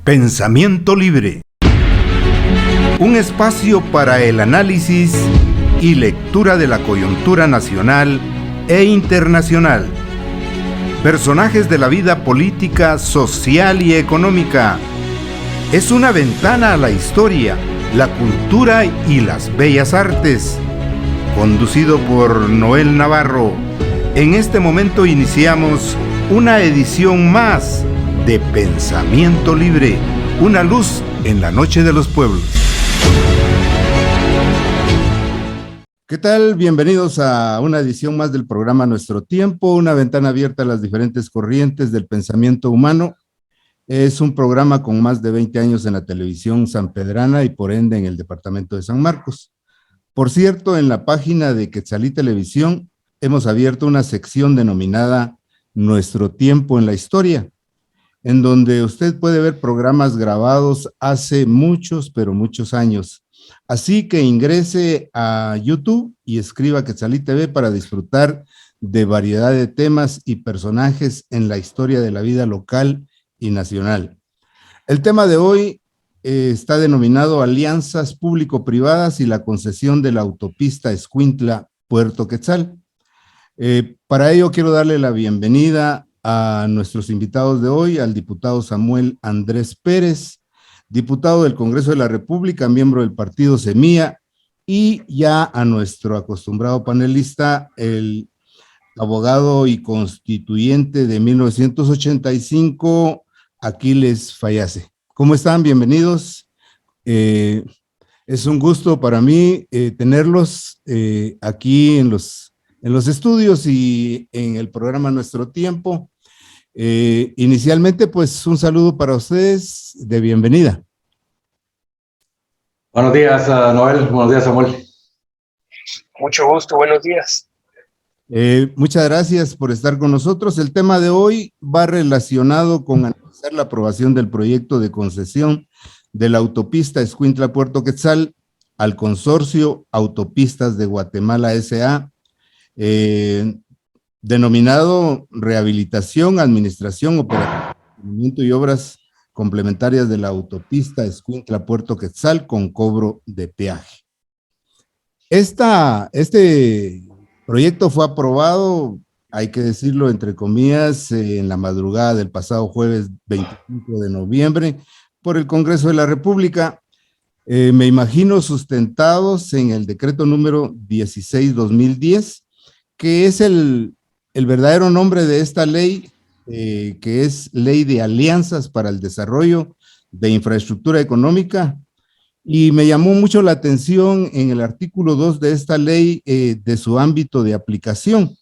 Pensamiento Libre. Un espacio para el análisis y lectura de la coyuntura nacional e internacional. Personajes de la vida política, social y económica. Es una ventana a la historia, la cultura y las bellas artes. Conducido por Noel Navarro. En este momento iniciamos una edición más de Pensamiento Libre, una luz en la noche de los pueblos. ¿Qué tal? Bienvenidos a una edición más del programa Nuestro Tiempo, una ventana abierta a las diferentes corrientes del pensamiento humano. Es un programa con más de 20 años en la televisión sanpedrana y por ende en el departamento de San Marcos. Por cierto, en la página de Quetzalí Televisión hemos abierto una sección denominada Nuestro Tiempo en la Historia, en donde usted puede ver programas grabados hace muchos, pero muchos años. Así que ingrese a YouTube y escriba Quetzalí TV para disfrutar de variedad de temas y personajes en la historia de la vida local y nacional. El tema de hoy está denominado Alianzas Público-Privadas y la concesión de la autopista Escuintla-Puerto Quetzal. Para ello quiero darle la bienvenida a nuestros invitados de hoy, al diputado Samuel Andrés Pérez, diputado del Congreso de la República, miembro del partido Semilla, y ya a nuestro acostumbrado panelista, el abogado y constituyente de 1985, Aquiles Fayase. ¿Cómo están? Bienvenidos. Es un gusto para mí tenerlos aquí en los estudios y en el programa Nuestro Tiempo. Inicialmente, pues un saludo para ustedes de bienvenida. Buenos días, Noel. Buenos días, Samuel. Mucho gusto, buenos días. Muchas gracias por estar con nosotros. El tema de hoy va relacionado con analizar la aprobación del proyecto de concesión de la autopista Escuintla-Puerto Quetzal al consorcio Autopistas de Guatemala S.A., denominado Rehabilitación, Administración, Operación y Obras Complementarias de la Autopista Escuintla-Puerto Quetzal con cobro de peaje. Este proyecto fue aprobado, hay que decirlo entre comillas, en la madrugada del pasado jueves 25 de noviembre por el Congreso de la República. Me imagino sustentados en el decreto número 16-2010, que es el verdadero nombre de esta ley, que es Ley de Alianzas para el Desarrollo de Infraestructura Económica, y me llamó mucho la atención en el artículo 2 de esta ley de su ámbito de aplicación,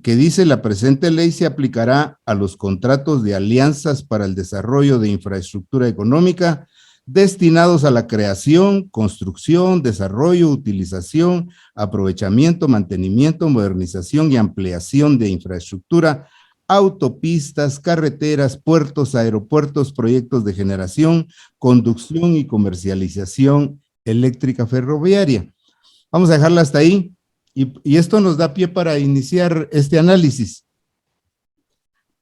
que dice: la presente ley se aplicará a los contratos de alianzas para el desarrollo de infraestructura económica destinados a la creación, construcción, desarrollo, utilización, aprovechamiento, mantenimiento, modernización y ampliación de infraestructura, autopistas, carreteras, puertos, aeropuertos, proyectos de generación, conducción y comercialización eléctrica ferroviaria. Vamos a dejarla hasta ahí y esto nos da pie para iniciar este análisis.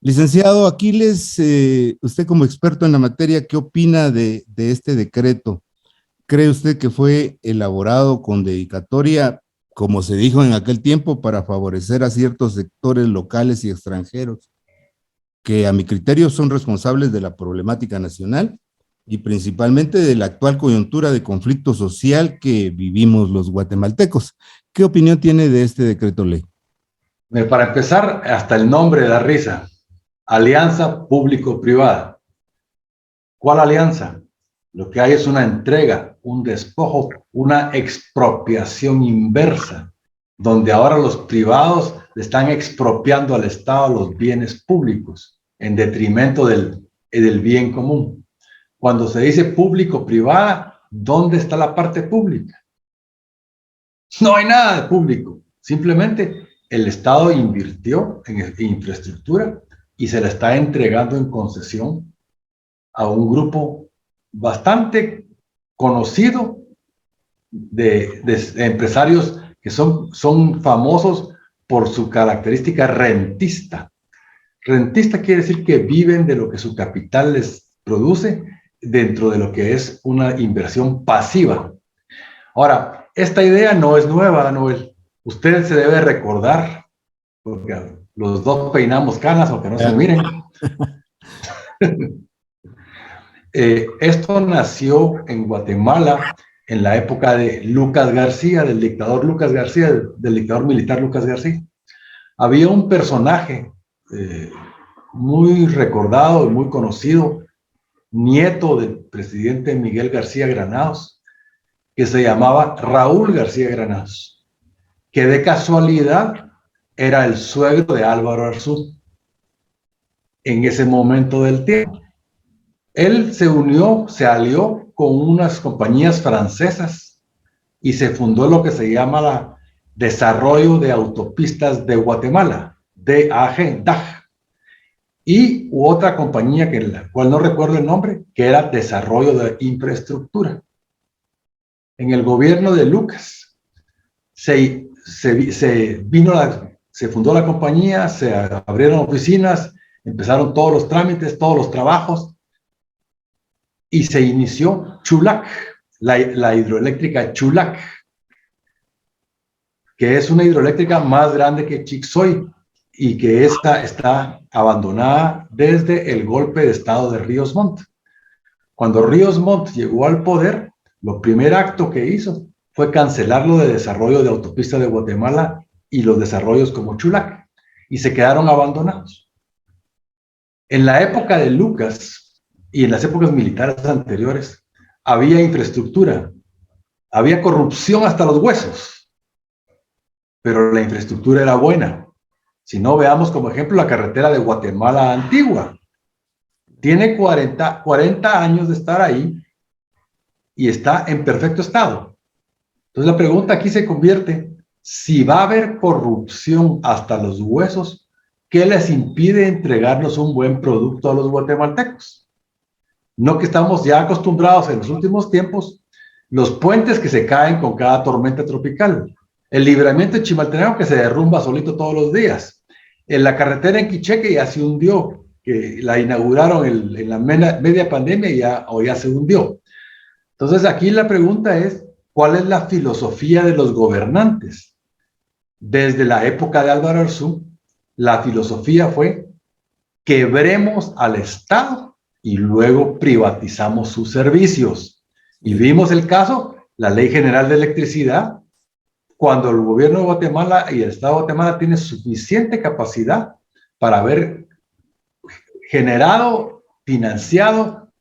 Licenciado Aquiles, usted como experto en la materia, ¿qué opina de este decreto? ¿Cree usted que fue elaborado con dedicatoria, como se dijo en aquel tiempo, para favorecer a ciertos sectores locales y extranjeros, que a mi criterio son responsables de la problemática nacional y principalmente de la actual coyuntura de conflicto social que vivimos los guatemaltecos? ¿Qué opinión tiene de este decreto ley? Para empezar, hasta el nombre da risa. Alianza público-privada. ¿Cuál alianza? Lo que hay es una entrega, un despojo, una expropiación inversa, donde ahora los privados le están expropiando al Estado los bienes públicos en detrimento del bien común. Cuando se dice público-privada, ¿dónde está la parte pública? No hay nada de público. Simplemente el Estado invirtió en infraestructura y se la está entregando en concesión a un grupo bastante conocido de empresarios que son famosos por su característica rentista. Rentista quiere decir que viven de lo que su capital les produce dentro de lo que es una inversión pasiva. Ahora, esta idea no es nueva, Noel. Usted se debe recordar, porque los dos peinamos canas, aunque no se miren. Esto nació en Guatemala en la época de Lucas García, del dictador Lucas García, del dictador militar Lucas García. Había un personaje muy recordado y muy conocido, nieto del presidente Miguel García Granados, que se llamaba Raúl García Granados, que de casualidad era el suegro de Álvaro Arzú en ese momento del tiempo. Él se alió con unas compañías francesas y se fundó lo que se llama la Desarrollo de Autopistas de Guatemala, DAG, y otra compañía que la cual no recuerdo el nombre, que era Desarrollo de Infraestructura. En el gobierno de Lucas se fundó la compañía, se abrieron oficinas, empezaron todos los trámites, todos los trabajos, y se inició Chulac, la hidroeléctrica Chulac, que es una hidroeléctrica más grande que Chixoy y que esta está abandonada desde el golpe de estado de Ríos Montt. Cuando Ríos Montt llegó al poder, lo primer acto que hizo fue cancelar lo de desarrollo de autopistas de Guatemala y los desarrollos como Chulac, y se quedaron abandonados. En la época de Lucas y en las épocas militares anteriores, había infraestructura, había corrupción hasta los huesos, pero la infraestructura era buena. Si no, veamos como ejemplo la carretera de Guatemala Antigua. Tiene 40 años de estar ahí y está en perfecto estado. Entonces la pregunta aquí se convierte, si va a haber corrupción hasta los huesos, ¿qué les impide entregarnos un buen producto a los guatemaltecos? No que estamos ya acostumbrados en los últimos tiempos, los puentes que se caen con cada tormenta tropical, el libramiento de Chimaltenango que se derrumba solito todos los días, en la carretera en Quicheque ya se hundió, que la inauguraron en la media pandemia y ya se hundió. Entonces aquí la pregunta es, ¿cuál es la filosofía de los gobernantes? Desde la época de Álvaro Arzú, la filosofía fue, quebremos al Estado y luego privatizamos sus servicios. Y vimos el caso, la Ley General de Electricidad, cuando el gobierno de Guatemala y el Estado de Guatemala tienen suficiente capacidad para haber generado, financiado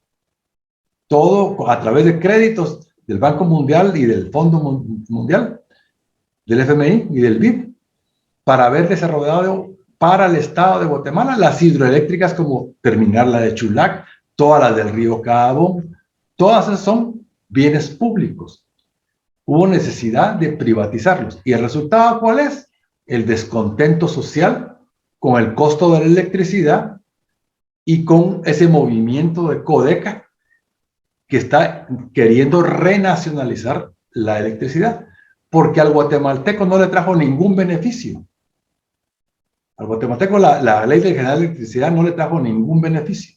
todo a través de créditos del Banco Mundial y del Fondo Mundial, del FMI y del BID, para haber desarrollado para el Estado de Guatemala las hidroeléctricas como terminar la de Chulac, todas las del río Cabón, todas esas son bienes públicos. Hubo necesidad de privatizarlos. ¿Y el resultado cuál es? El descontento social con el costo de la electricidad y con ese movimiento de Codeca que está queriendo renacionalizar la electricidad, porque al guatemalteco no le trajo ningún beneficio. Al guatemalteco la Ley General de Electricidad no le trajo ningún beneficio.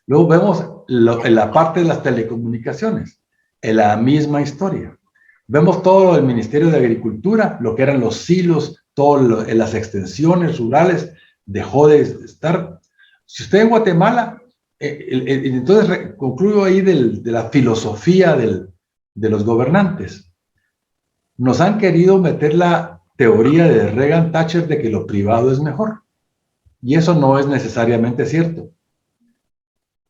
Luego vemos en la parte de las telecomunicaciones, en la misma historia. Vemos todo el Ministerio de Agricultura, lo que eran los silos, todo en las extensiones rurales, dejó de estar. Si usted en Guatemala, entonces concluyo ahí de la filosofía de los gobernantes. Nos han querido meter la teoría de Reagan Thatcher de que lo privado es mejor. Y eso no es necesariamente cierto.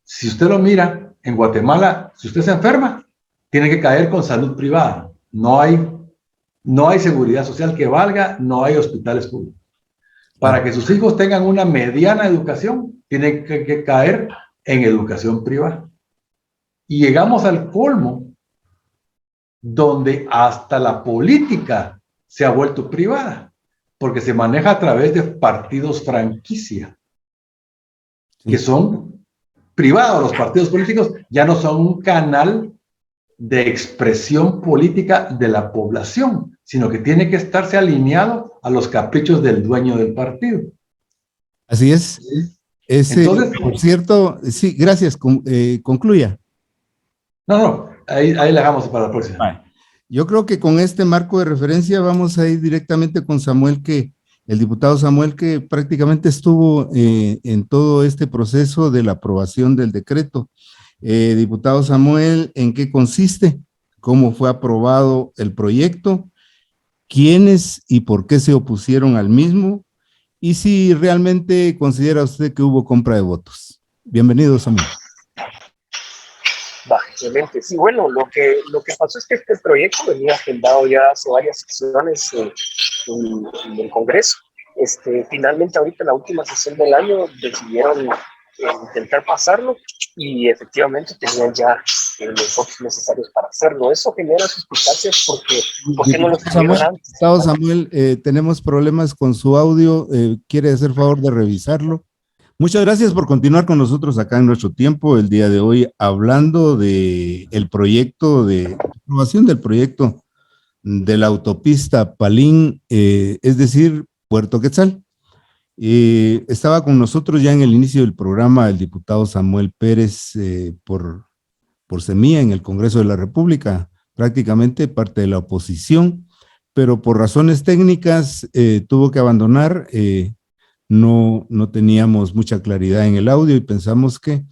Si usted lo mira, en Guatemala, si usted se enferma, tiene que caer con salud privada. No hay seguridad social que valga, no hay hospitales públicos. Para que sus hijos tengan una mediana educación, tienen que caer en educación privada. Y llegamos al colmo, donde hasta la política se ha vuelto privada, porque se maneja a través de partidos franquicia, que son privados. Los partidos políticos ya no son un canal de expresión política de la población, sino que tiene que estarse alineado a los caprichos del dueño del partido. Así es. Entonces, por cierto, sí, gracias, concluya. No, ahí le dejamos para la próxima. Vale. Yo creo que con este marco de referencia vamos a ir directamente con Samuel, el diputado Samuel, que prácticamente estuvo en todo este proceso de la aprobación del decreto. Diputado Samuel, ¿en qué consiste? ¿Cómo fue aprobado el proyecto? ¿Quiénes y por qué se opusieron al mismo? Y si realmente considera usted que hubo compra de votos. Bienvenido, Samuel. Va, excelente. Sí, bueno, lo que pasó es que este proyecto venía agendado ya hace varias sesiones en el Congreso. Finalmente, ahorita en la última sesión del año decidieron intentar pasarlo y efectivamente tenían ya los votos necesarios para hacerlo. Eso genera suspicacias ¿por qué no lo escribieron antes? Diputado Samuel, tenemos problemas con su audio. ¿Quiere hacer favor de revisarlo? Muchas gracias por continuar con nosotros acá en nuestro tiempo el día de hoy, hablando de el proyecto de aprobación del proyecto de la autopista Palín, es decir, Puerto Quetzal. Estaba con nosotros ya en el inicio del programa el diputado Samuel Pérez por Semilla en el Congreso de la República, prácticamente parte de la oposición, pero por razones técnicas tuvo que abandonar. No teníamos mucha claridad en el audio y pensamos que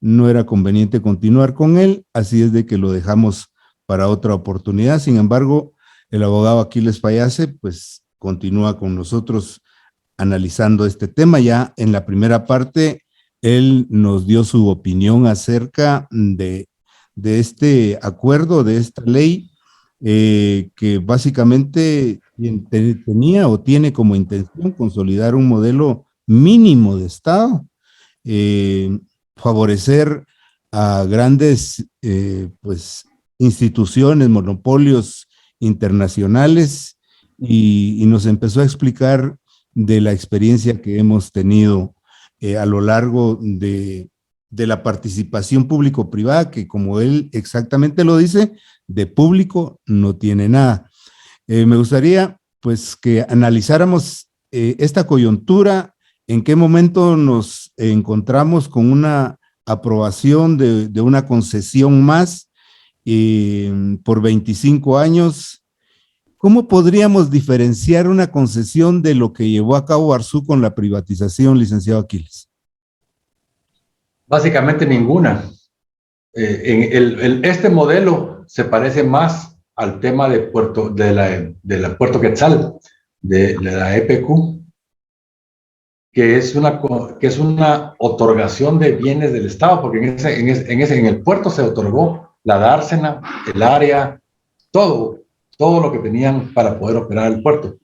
no era conveniente continuar con él, así es de que lo dejamos para otra oportunidad. Sin embargo, el abogado Aquiles Fayase pues continúa con nosotros analizando este tema. Ya en la primera parte, él nos dio su opinión acerca de este acuerdo, de esta ley, que básicamente tenía o tiene como intención consolidar un modelo mínimo de Estado, favorecer a grandes pues, instituciones, monopolios internacionales, y nos empezó a explicar de la experiencia que hemos tenido a lo largo de la participación público-privada, que como él exactamente lo dice, de público no tiene nada. Me gustaría pues que analizáramos esta coyuntura, en qué momento nos encontramos con una aprobación de una concesión más por 25 años. ¿Cómo podríamos diferenciar una concesión de lo que llevó a cabo Arzú con la privatización, licenciado Aquiles? Básicamente ninguna. Este modelo se parece más al tema de Puerto Quetzal, de la EPQ, que es una otorgación de bienes del Estado, porque en el puerto se otorgó la dársena, el área, todo lo que tenían para poder operar el puerto.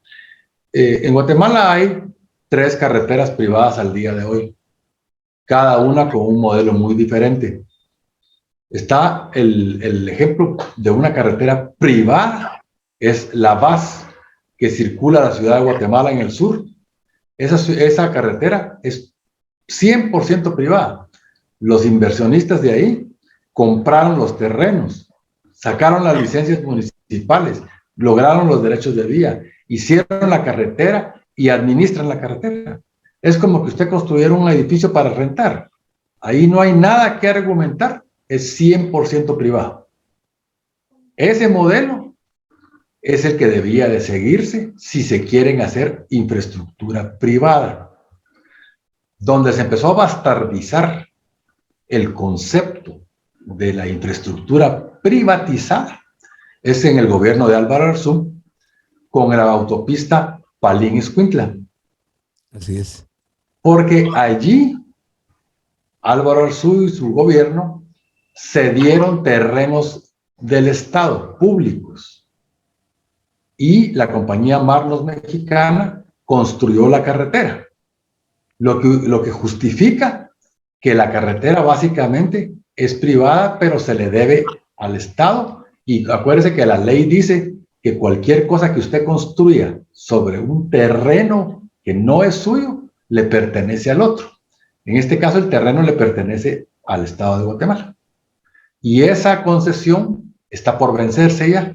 En Guatemala hay 3 carreteras privadas al día de hoy, cada una con un modelo muy diferente. Está el ejemplo de una carretera privada, es la VAS, que circula a la ciudad de Guatemala en el sur. Esa carretera es 100% privada. Los inversionistas de ahí compraron los terrenos, sacaron las licencias municipales, lograron los derechos de vía, hicieron la carretera y administran la carretera. Es como que usted construyera un edificio para rentar. Ahí no hay nada que argumentar, es 100% privado. Ese modelo es el que debía de seguirse si se quieren hacer infraestructura privada. Donde se empezó a bastardizar el concepto de la infraestructura privatizada es en el gobierno de Álvaro Arzú con la autopista Palín-Escuintla. Así es. Porque allí Álvaro Arzú y su gobierno cedieron terrenos del Estado, públicos, y la compañía Marlos Mexicana construyó la carretera, lo que justifica que la carretera básicamente es privada, pero se le debe al Estado. Y acuérdese que la ley dice que cualquier cosa que usted construya sobre un terreno que no es suyo, le pertenece al otro. En este caso, el terreno le pertenece al Estado de Guatemala. Y esa concesión está por vencerse ya.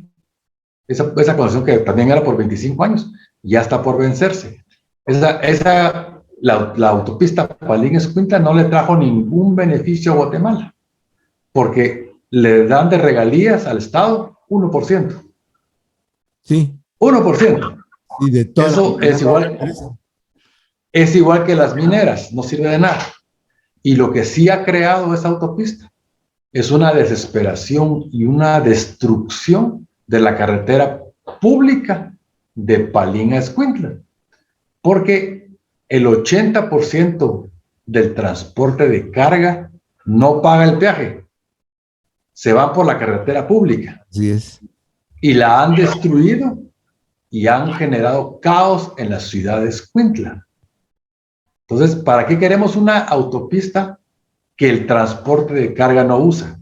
Esa concesión que también era por 25 años, ya está por vencerse. La autopista Palín-Escuintla no le trajo ningún beneficio a Guatemala, porque le dan de regalías al Estado 1%. Sí. 1%. Y de todo. Eso es igual que las mineras, no sirve de nada. Y lo que sí ha creado esa autopista es una desesperación y una destrucción de la carretera pública de Palín a Escuintla. Porque el 80% del transporte de carga no paga el peaje. Se va por la carretera pública. Así es. Y la han destruido y han generado caos en la ciudad de Escuintla. Entonces, ¿para qué queremos una autopista que el transporte de carga no usa?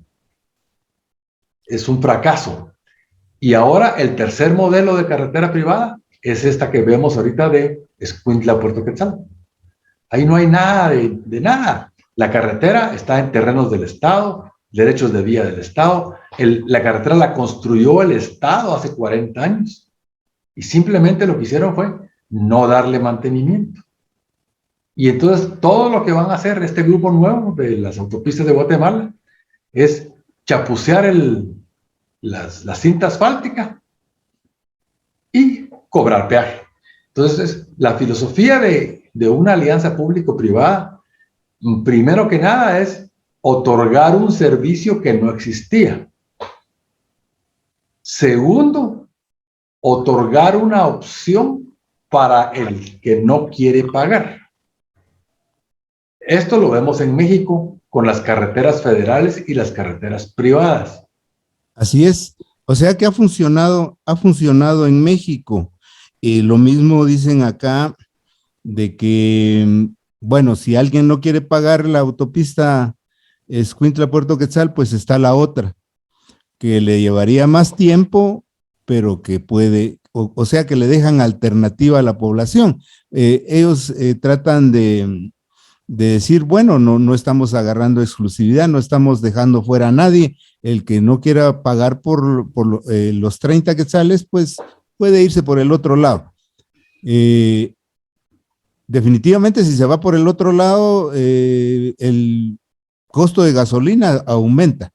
Es un fracaso. Y ahora el tercer modelo de carretera privada es esta que vemos ahorita de Escuintla a Puerto Quetzal. Ahí no hay nada de nada. La carretera está en terrenos del Estado, derechos de vía del Estado. La carretera la construyó el Estado hace 40 años. Y simplemente lo que hicieron fue no darle mantenimiento. Y entonces todo lo que van a hacer este grupo nuevo de las autopistas de Guatemala es chapucear la cinta asfáltica y cobrar peaje. Entonces, la filosofía de una alianza público-privada, primero que nada, es otorgar un servicio que no existía. Segundo, otorgar una opción para el que no quiere pagar. Esto lo vemos en México con las carreteras federales y las carreteras privadas. Así es. O sea que ha funcionado en México. Lo mismo dicen acá de que, bueno, si alguien no quiere pagar la autopista Escuintla-Puerto Quetzal, pues está la otra, que le llevaría más tiempo, pero que puede, o sea que le dejan alternativa a la población. Ellos tratan de decir, bueno, no estamos agarrando exclusividad, no estamos dejando fuera a nadie. El que no quiera pagar por los 30 quetzales, pues puede irse por el otro lado. Definitivamente, si se va por el otro lado, el costo de gasolina aumenta.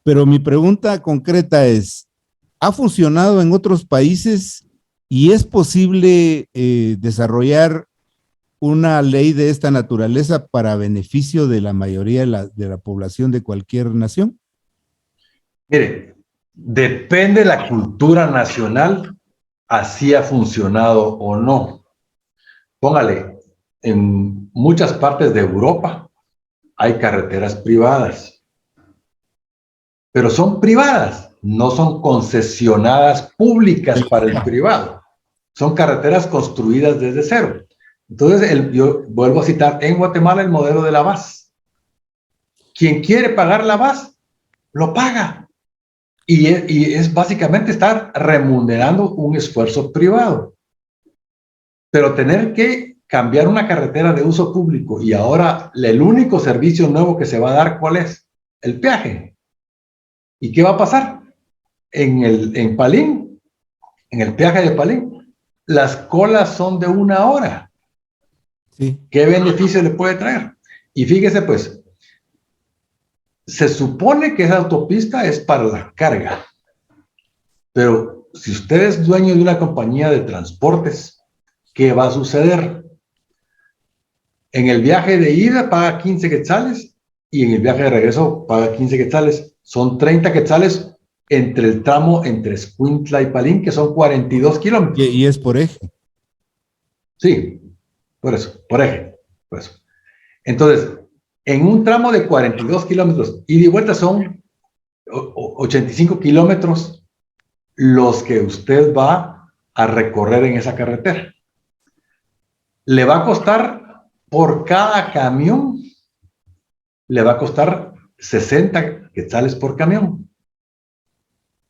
Pero mi pregunta concreta es, ¿ha funcionado en otros países y es posible desarrollar una ley de esta naturaleza para beneficio de la mayoría de la población de cualquier nación? Mire, depende de la cultura nacional, así ha funcionado o no. Póngale, en muchas partes de Europa hay carreteras privadas, pero son privadas, no son concesionadas públicas para el privado. Son carreteras construidas desde cero. Entonces, yo vuelvo a citar en Guatemala el modelo de la VAS. Quien quiere pagar la VAS, lo paga. Y es básicamente estar remunerando un esfuerzo privado. Pero tener que cambiar una carretera de uso público y ahora el único servicio nuevo que se va a dar, ¿cuál es? El peaje. ¿Y qué va a pasar? En Palín, en el peaje de Palín, las colas son de 1 hora. Sí. ¿Qué beneficio le puede traer? Y fíjese pues, se supone que esa autopista es para la carga, pero si usted es dueño de una compañía de transportes, ¿qué va a suceder? En el viaje de ida paga 15 quetzales y en el viaje de regreso paga 15 quetzales. Son 30 quetzales entre el tramo entre Escuintla y Palín, que son 42 kilómetros. Y es por eje. Sí, por eso, por eje. Por eso. Entonces, en un tramo de 42 kilómetros y de vuelta son 85 kilómetros los que usted va a recorrer en esa carretera. Le va a costar por cada camión, le va a costar 60 quetzales por camión.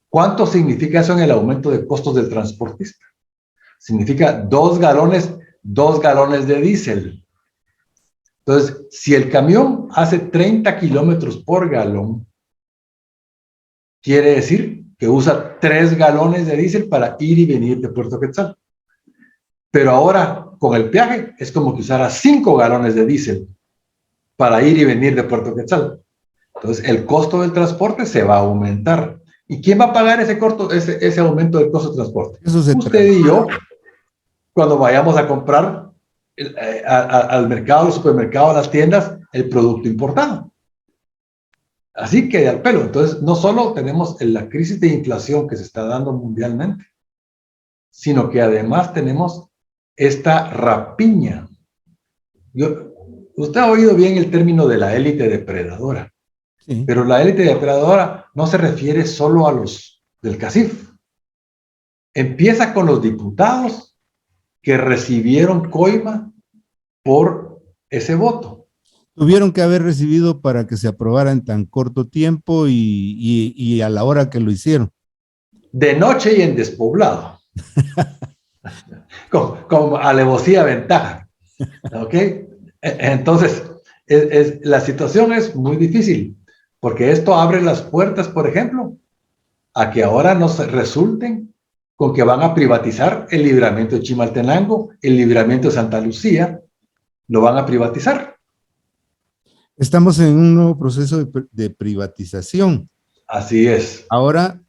¿Cuánto significa eso en el aumento de costos del transportista? Significa 2 galones de diésel. Entonces, si el camión hace 30 kilómetros por galón, quiere decir que usa 3 galones de diésel para ir y venir de Puerto Quetzal. Pero ahora, con el peaje, es como que usara 5 galones de diésel para ir y venir de Puerto Quetzal. Entonces, el costo del transporte se va a aumentar. ¿Y quién va a pagar ese aumento del costo de transporte? Usted y yo, cuando vayamos a comprar al mercado, al supermercado, a las tiendas, el producto importado. Así que al pelo. Entonces, no solo tenemos la crisis de inflación que se está dando mundialmente, sino que además tenemos esta rapiña. Usted ha oído bien el término de la élite depredadora, sí. Pero la élite depredadora no se refiere solo a los del CACIF. Empieza con los diputados que recibieron coima por ese voto. Tuvieron que haber recibido para que se aprobara en tan corto tiempo y a la hora que lo hicieron. De noche y en despoblado. con alevosía ventaja. ¿Ok? Entonces, la situación es muy difícil, porque esto abre las puertas, por ejemplo, a que ahora nos resulten con que van a privatizar el libramiento de Chimaltenango, el libramiento de Santa Lucía, lo van a privatizar. Estamos en un nuevo proceso de privatización. Así es. Ahora,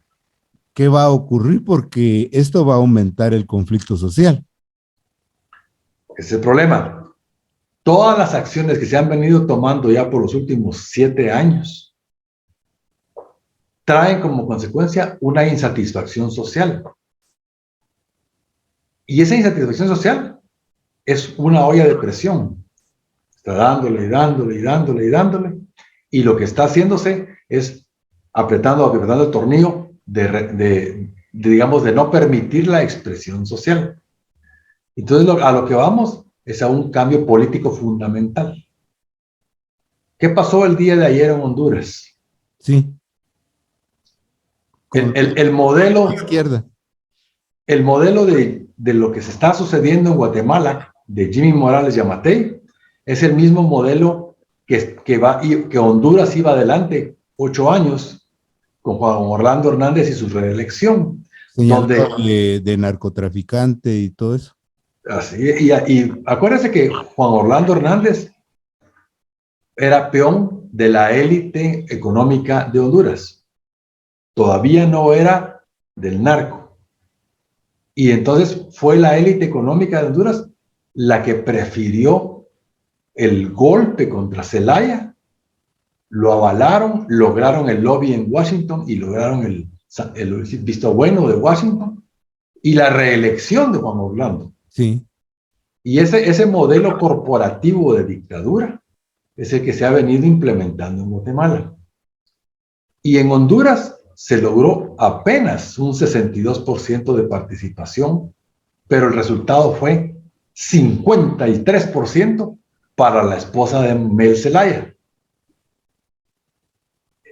¿qué va a ocurrir? Porque esto va a aumentar el conflicto social. Ese es el problema. Todas las acciones que se han venido tomando ya por los últimos 7 años traen como consecuencia una insatisfacción social. Y esa insatisfacción social es una olla de presión. Está dándole y dándole y dándole y dándole. Y lo que está haciéndose es apretando el tornillo digamos, de no permitir la expresión social. Entonces, a lo que vamos es a un cambio político fundamental. ¿Qué pasó el día de ayer en Honduras? Sí. El modelo izquierda. El modelo de lo que se está sucediendo en Guatemala, de Jimmy Morales Yamatei, es el mismo modelo que Honduras iba adelante 8 años con Juan Orlando Hernández y su reelección. Donde de narcotraficante y todo eso. Así, y acuérdense que Juan Orlando Hernández era peón de la élite económica de Honduras. Todavía no era del narco. Y entonces fue la élite económica de Honduras la que prefirió el golpe contra Zelaya, lo avalaron, lograron el lobby en Washington y lograron el visto bueno de Washington y la reelección de Juan Orlando. Sí. Y ese modelo corporativo de dictadura es el que se ha venido implementando en Guatemala. Y en Honduras se logró apenas un 62% de participación, pero el resultado fue 53% para la esposa de Mel Zelaya.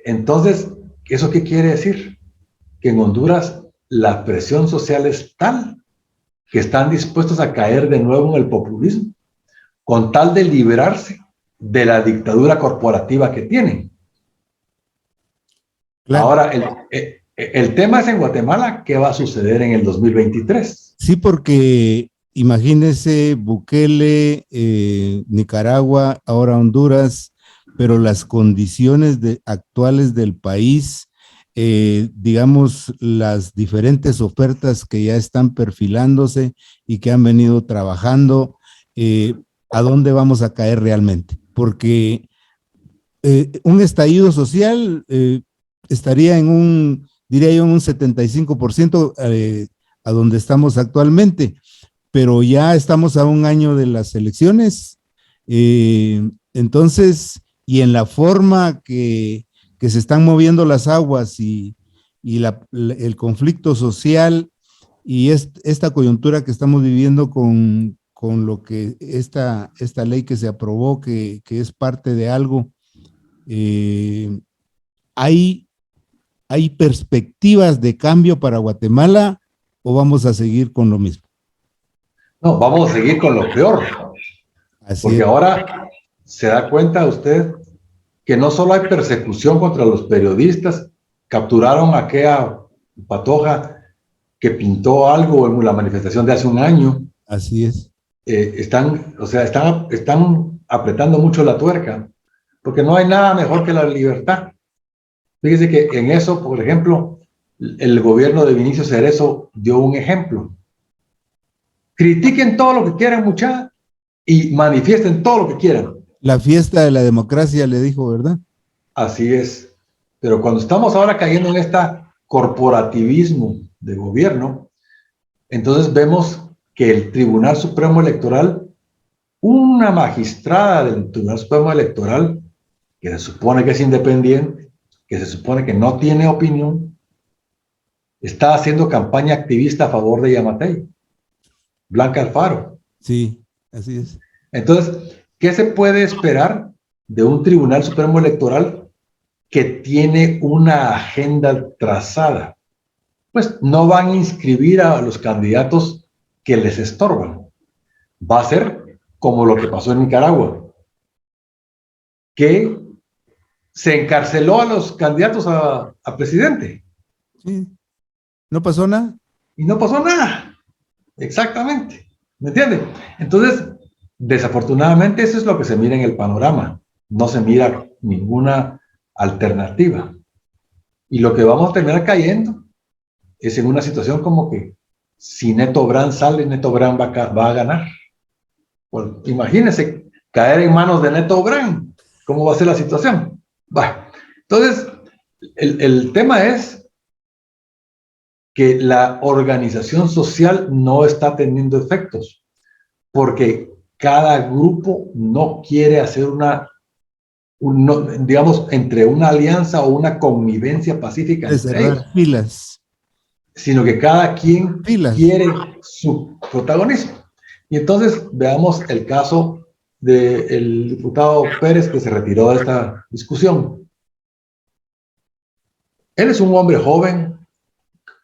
Entonces, ¿eso qué quiere decir? Que en Honduras la presión social es tal que están dispuestos a caer de nuevo en el populismo, con tal de librarse de la dictadura corporativa que tienen. Claro. Ahora, el tema es en Guatemala, ¿qué va a suceder en el 2023? Sí, porque imagínese Bukele, Nicaragua, ahora Honduras, pero las condiciones actuales del país, digamos, las diferentes ofertas que ya están perfilándose y que han venido trabajando, ¿a dónde vamos a caer realmente? Porque un estallido social estaría en diría yo, en un 75% a donde estamos actualmente, pero ya estamos a un año de las elecciones, entonces, y en la forma que se están moviendo las aguas y el conflicto social y esta coyuntura que estamos viviendo con lo que esta ley que se aprobó, que es parte de algo, ¿hay perspectivas de cambio para Guatemala o vamos a seguir con lo mismo? No, vamos a seguir con lo peor. Porque ahora se da cuenta usted que no solo hay persecución contra los periodistas, capturaron a aquella patoja que pintó algo en la manifestación de hace un año. Así es. Están apretando mucho la tuerca porque no hay nada mejor que la libertad. Fíjese que en eso, por ejemplo, el gobierno de Vinicio Cerezo dio un ejemplo. Critiquen todo lo que quieran, muchachos, y manifiesten todo lo que quieran. La fiesta de la democracia, le dijo, ¿verdad? Así es. Pero cuando estamos ahora cayendo en este corporativismo de gobierno, entonces vemos que el Tribunal Supremo Electoral, una magistrada del Tribunal Supremo Electoral, que se supone que es independiente, que se supone que no tiene opinión, está haciendo campaña activista a favor de Yamatei, Blanca Alfaro. Sí, así es. Entonces, ¿qué se puede esperar de un Tribunal Supremo Electoral que tiene una agenda trazada? Pues no van a inscribir a los candidatos que les estorban. Va a ser como lo que pasó en Nicaragua, que se encarceló a los candidatos a presidente. Sí. ¿No pasó nada? Y no pasó nada. Exactamente. ¿Me entiende? Entonces, desafortunadamente, eso es lo que se mira en el panorama. No se mira ninguna alternativa. Y lo que vamos a terminar cayendo es en una situación como que si Neto Brand sale, Neto Brand va a ganar. Pues, imagínense caer en manos de Neto Brand. ¿Cómo va a ser la situación? Bueno, entonces, el tema es que la organización social no está teniendo efectos, porque cada grupo no quiere hacer digamos, entre una alianza o una convivencia pacífica De entre cerrar ellos, filas. sino que cada quien Filas. quiere su protagonismo. Y entonces veamos el caso del diputado Pérez, que se retiró de esta discusión. Él es un hombre joven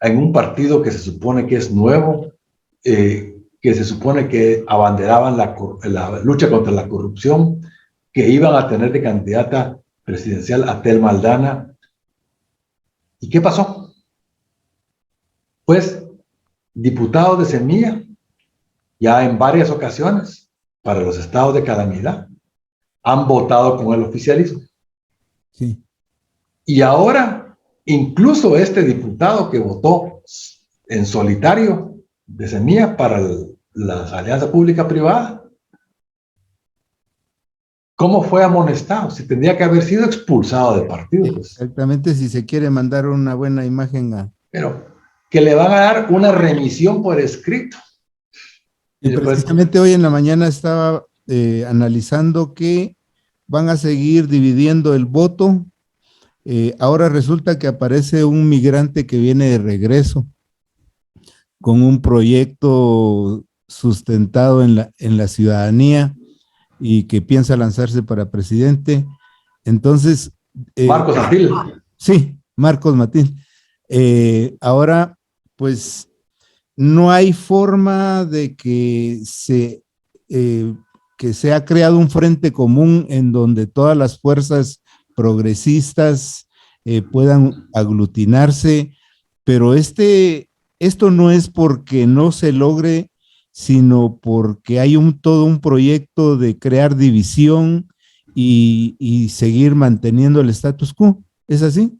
en un partido que se supone que es nuevo, que se supone que abanderaban la lucha contra la corrupción, que iban a tener de candidata presidencial a Telma Aldana. ¿Y qué pasó? Pues diputados de Semilla, ya en varias ocasiones, para los estados de calamidad, han votado con el oficialismo. Sí. Y ahora, incluso este diputado que votó en solitario de Semilla para la alianza pública-privada, ¿cómo fue amonestado? Si tendría que haber sido expulsado del partido. Pues. Exactamente, si se quiere mandar una buena imagen a... Pero que le van a dar una remisión por escrito. Y precisamente hoy en la mañana estaba analizando que van a seguir dividiendo el voto. Ahora resulta que aparece un migrante que viene de regreso con un proyecto sustentado en la ciudadanía y que piensa lanzarse para presidente. Entonces... Marcos Matil. Sí, Marcos Matil. Ahora, pues, no hay forma de que se ha creado un frente común en donde todas las fuerzas progresistas puedan aglutinarse, pero esto no es porque no se logre, sino porque hay todo un proyecto de crear división y seguir manteniendo el status quo. ¿Es así?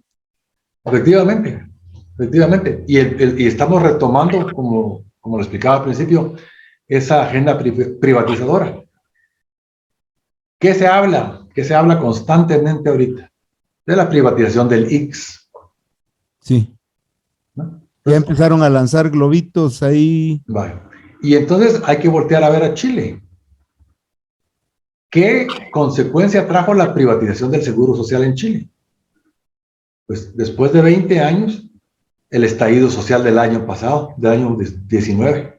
Efectivamente, efectivamente. Y estamos retomando, como lo explicaba al principio, esa agenda privatizadora. ¿Qué se habla? ¿Qué se habla constantemente ahorita? De la privatización del IX. Sí. ¿No? Entonces, ya empezaron a lanzar globitos ahí. Vale. Y entonces hay que voltear a ver a Chile. ¿Qué consecuencia trajo la privatización del Seguro Social en Chile? Pues después de 20 años, el estallido social del año pasado, del año 19,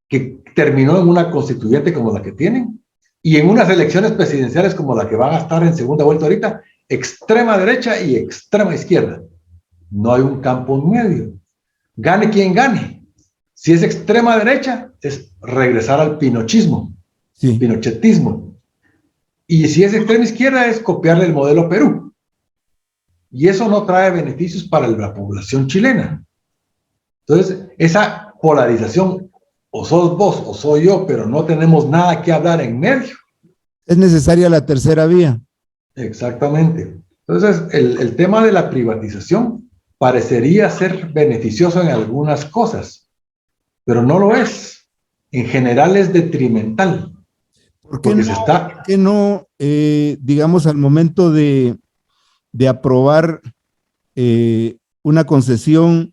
que terminó en una constituyente como la que tienen y en unas elecciones presidenciales como la que van a estar en segunda vuelta ahorita, extrema derecha y extrema izquierda. No hay un campo en medio. Gane quien gane. Si es extrema derecha, es regresar al pinochismo, Sí. pinochetismo. Y si es extrema izquierda, es copiarle el modelo Perú. Y eso no trae beneficios para la población chilena. Entonces, esa polarización, o sos vos o soy yo, pero no tenemos nada que hablar en medio. Es necesaria la tercera vía. Exactamente. Entonces, el tema de la privatización parecería ser beneficioso en algunas cosas, pero no lo es. En general es detrimental, ¿Por qué porque no, se está... digamos, al momento de aprobar una concesión,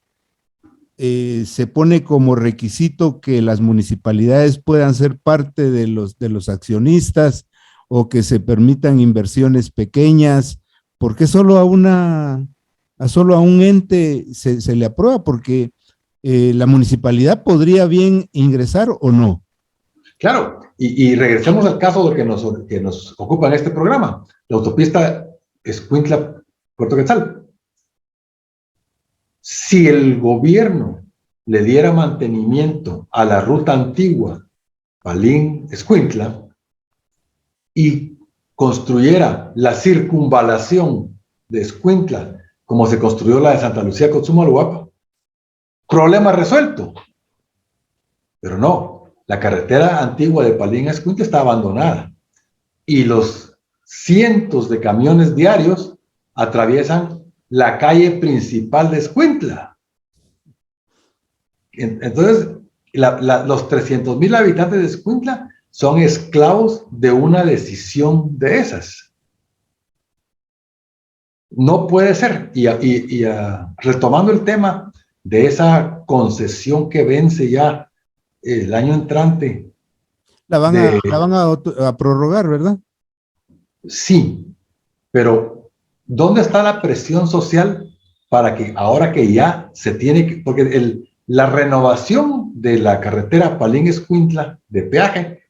se pone como requisito que las municipalidades puedan ser parte de los accionistas o que se permitan inversiones pequeñas? ¿Por qué solo solo a un ente se le aprueba? Porque la municipalidad podría bien ingresar o no. Claro, y regresemos al caso de que nos ocupa en este programa, la autopista Escuintla-Puerto Quetzal. Si el gobierno le diera mantenimiento a la ruta antigua Palín-Escuintla y construyera la circunvalación de Escuintla como se construyó la de Santa Lucía con Sumaluapa, problema resuelto. Pero no, la carretera antigua de Palín a Escuintla está abandonada y los cientos de camiones diarios atraviesan la calle principal de Escuintla. Entonces, los 300,000 habitantes de Escuintla son esclavos de una decisión de esas. No puede ser. Retomando el tema de esa concesión que vence ya el año entrante. La van a prorrogar, ¿verdad? Sí, pero ¿dónde está la presión social para que ahora que ya se tiene que, porque la renovación de la carretera Palín-Escuintla de peaje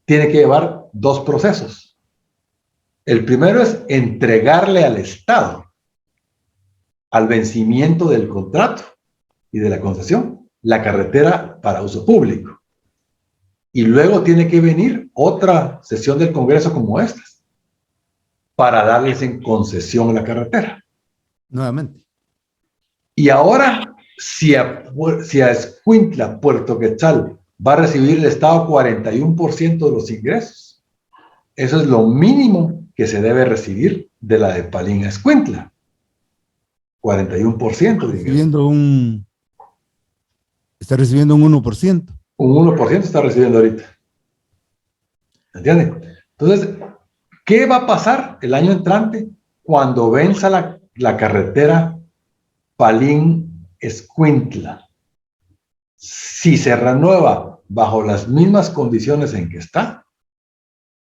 tiene que llevar dos procesos. El primero es entregarle al Estado, al vencimiento del contrato y de la concesión, la carretera para uso público. Y luego tiene que venir otra sesión del Congreso como esta, para darles en concesión la carretera. Nuevamente. Y ahora, si a Escuintla, Puerto Quetzal, va a recibir el Estado 41% de los ingresos, eso es lo mínimo que se debe recibir de la de Palín a Escuintla. 41% de ingresos. Está recibiendo un 1%. Un 1% está recibiendo ahorita. ¿Entienden? Entonces, ¿qué va a pasar el año entrante cuando venza la carretera Palín-Escuintla? Si se renueva bajo las mismas condiciones en que está,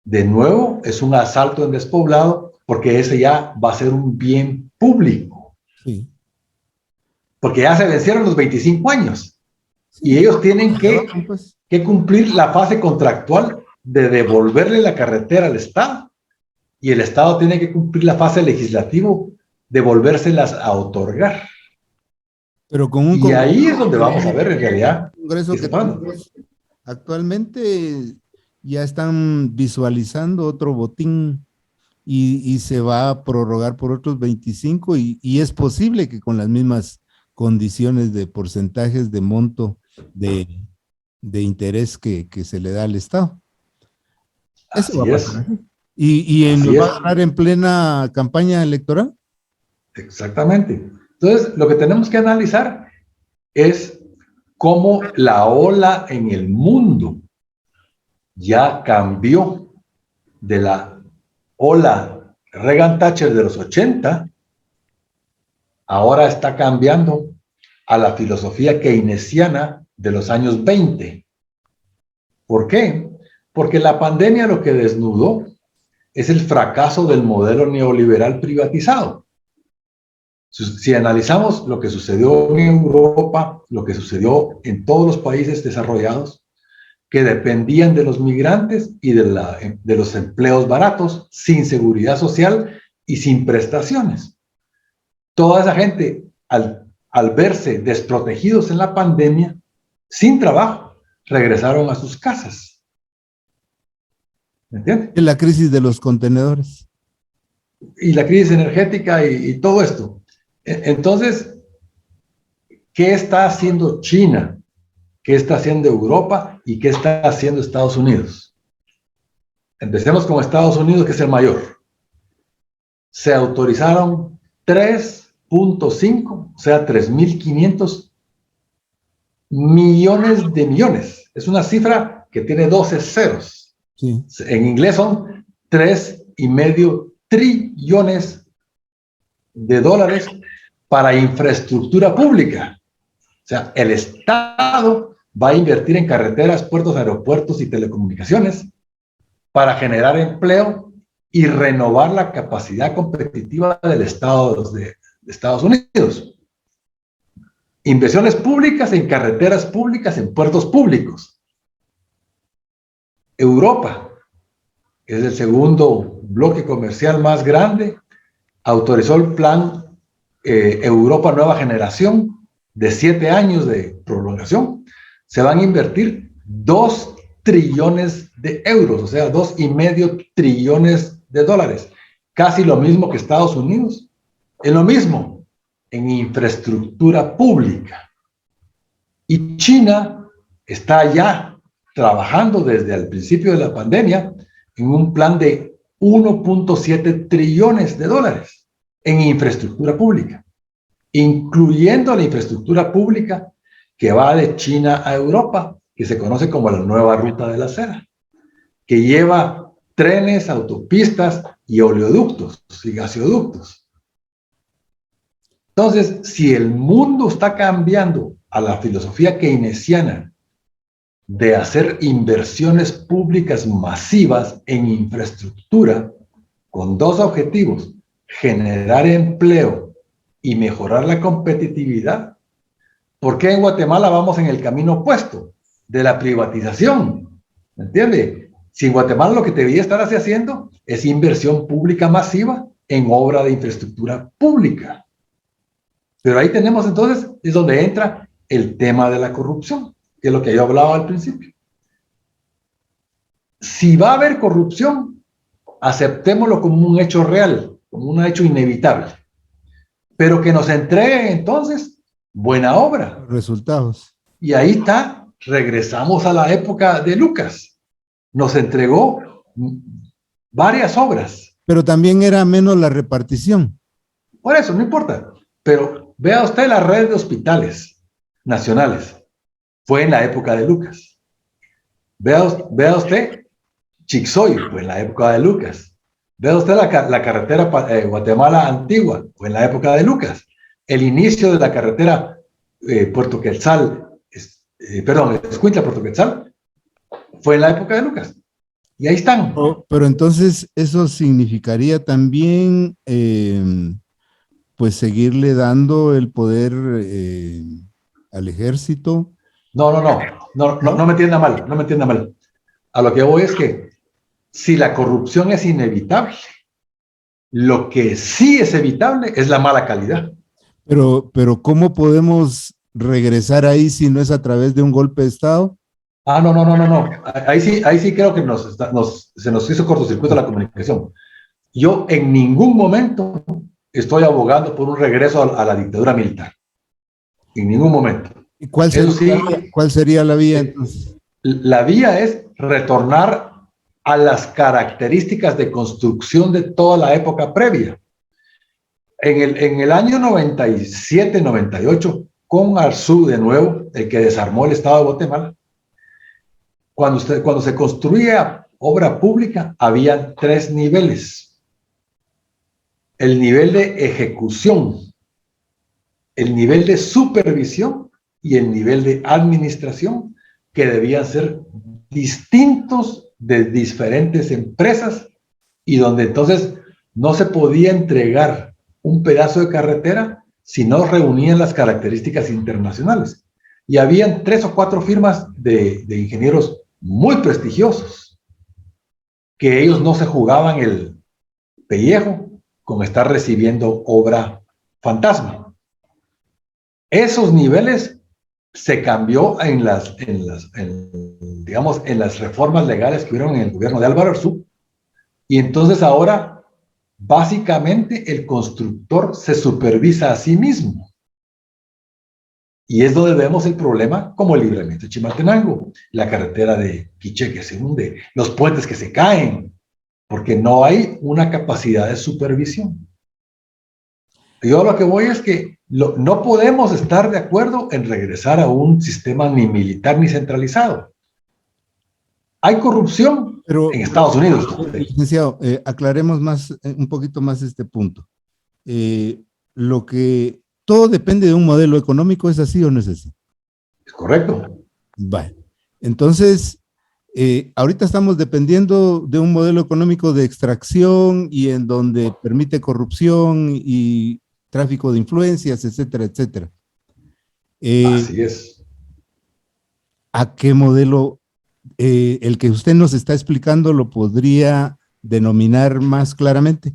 de nuevo es un asalto en despoblado, porque ese ya va a ser un bien público. Sí. Porque ya se vencieron los 25 años. Sí. Y ellos tienen que cumplir la fase contractual de devolverle la carretera al Estado. Y el Estado tiene que cumplir la fase legislativa de volvérselas a otorgar. Pero y ahí es donde vamos a ver en realidad. Congreso que actualmente ya están visualizando otro botín y se va a prorrogar por otros 25 y es posible que con las mismas condiciones de porcentajes de monto de interés que se le da al Estado. Eso va a pasar. ¿Y va a ganar en plena campaña electoral? Exactamente. Entonces, lo que tenemos que analizar es cómo la ola en el mundo ya cambió de la ola Reagan-Thatcher de los 80, ahora está cambiando a la filosofía keynesiana de los años 20. ¿Por qué? Porque la pandemia lo que desnudó es el fracaso del modelo neoliberal privatizado. Si analizamos lo que sucedió en Europa, lo que sucedió en todos los países desarrollados, que dependían de los migrantes y de los empleos baratos, sin seguridad social y sin prestaciones. Toda esa gente, al verse desprotegidos en la pandemia, sin trabajo, regresaron a sus casas. ¿Me entiendes? La crisis de los contenedores. Y la crisis energética y todo esto. Entonces, ¿qué está haciendo China? ¿Qué está haciendo Europa? ¿Y qué está haciendo Estados Unidos? Empecemos con Estados Unidos, que es el mayor. se autorizaron 3.5, o sea, 3.500 millones de millones. Es una cifra que tiene 12 ceros. Sí. En inglés son 3,5 trillones de dólares para infraestructura pública. O sea, el Estado va a invertir en carreteras, puertos, aeropuertos y telecomunicaciones para generar empleo y renovar la capacidad competitiva del Estado de Estados Unidos. Inversiones públicas en carreteras públicas, en puertos públicos. Europa, que es el segundo bloque comercial más grande, autorizó el plan Europa Nueva Generación de 7 años de prolongación. Se van a invertir 2 trillones de euros, o sea, 2,5 trillones de dólares. Casi lo mismo que Estados Unidos. Es lo mismo en infraestructura pública. Y China está ya trabajando desde el principio de la pandemia en un plan de 1.7 trillones de dólares en infraestructura pública, incluyendo la infraestructura pública que va de China a Europa, que se conoce como la nueva ruta de la seda, que lleva trenes, autopistas y oleoductos y gasoductos. Entonces, si el mundo está cambiando a la filosofía keynesiana de hacer inversiones públicas masivas en infraestructura con 2 objetivos: generar empleo y mejorar la competitividad, ¿por qué en Guatemala vamos en el camino opuesto de la privatización? ¿Me entiende? Si en Guatemala lo que debería estar haciendo es inversión pública masiva en obra de infraestructura pública. Pero ahí tenemos entonces, es donde entra el tema de la corrupción, que es lo que yo hablaba al principio. Si va a haber corrupción, aceptémoslo como un hecho real, como un hecho inevitable. Pero que nos entregue entonces buena obra. Resultados. Y ahí está, regresamos a la época de Lucas. Nos entregó varias obras. Pero también era menos la repartición. Por eso, no importa. Pero vea usted la red de hospitales nacionales. Fue en la época de Lucas. Vea usted Chixoy, fue en la época de Lucas. Vea usted la carretera Guatemala Antigua, fue en la época de Lucas. El inicio de la carretera Puerto Quetzal, Escuintla Puerto Quetzal, fue en la época de Lucas. Y ahí están. Pero entonces eso significaría también pues seguirle dando el poder al ejército. No me entienda mal, no me entienda mal. A lo que voy es que si la corrupción es inevitable, lo que sí es evitable es la mala calidad. Pero ¿cómo podemos regresar ahí si no es a través de un golpe de Estado? No. Ahí sí creo que se nos hizo cortocircuito la comunicación. Yo en ningún momento estoy abogando por un regreso a la dictadura militar. En ningún momento. ¿Y cuál sería la vía entonces? La vía es retornar a las características de construcción de toda la época previa. En el año 97-98, con Arzú de nuevo, el que desarmó el Estado de Guatemala, cuando se construía obra pública, había 3 niveles. El nivel de ejecución, el nivel de supervisión y el nivel de administración, que debían ser distintos de diferentes empresas, y donde entonces no se podía entregar un pedazo de carretera si no reunían las características internacionales. Y habían 3 o 4 firmas de ingenieros muy prestigiosos, que ellos no se jugaban el pellejo con estar recibiendo obra fantasma. Esos niveles se cambió en las reformas legales que hubieron en el gobierno de Álvaro Arzú, y entonces ahora básicamente el constructor se supervisa a sí mismo. Y es donde vemos el problema, como el libramiento de Chimaltenango, la carretera de Quiché que se hunde, los puentes que se caen. porque no hay una capacidad de supervisión. Yo lo que voy es que no podemos estar de acuerdo en regresar a un sistema ni militar ni centralizado. Hay corrupción en Estados Unidos. Licenciado, aclaremos un poquito más este punto. Todo depende de un modelo económico, ¿es así o no es así? Es correcto. Vale. Entonces, ahorita estamos dependiendo de un modelo económico de extracción y en donde permite corrupción y tráfico de influencias, etcétera, etcétera. Así es. ¿A qué modelo, el que usted nos está explicando, lo podría denominar más claramente?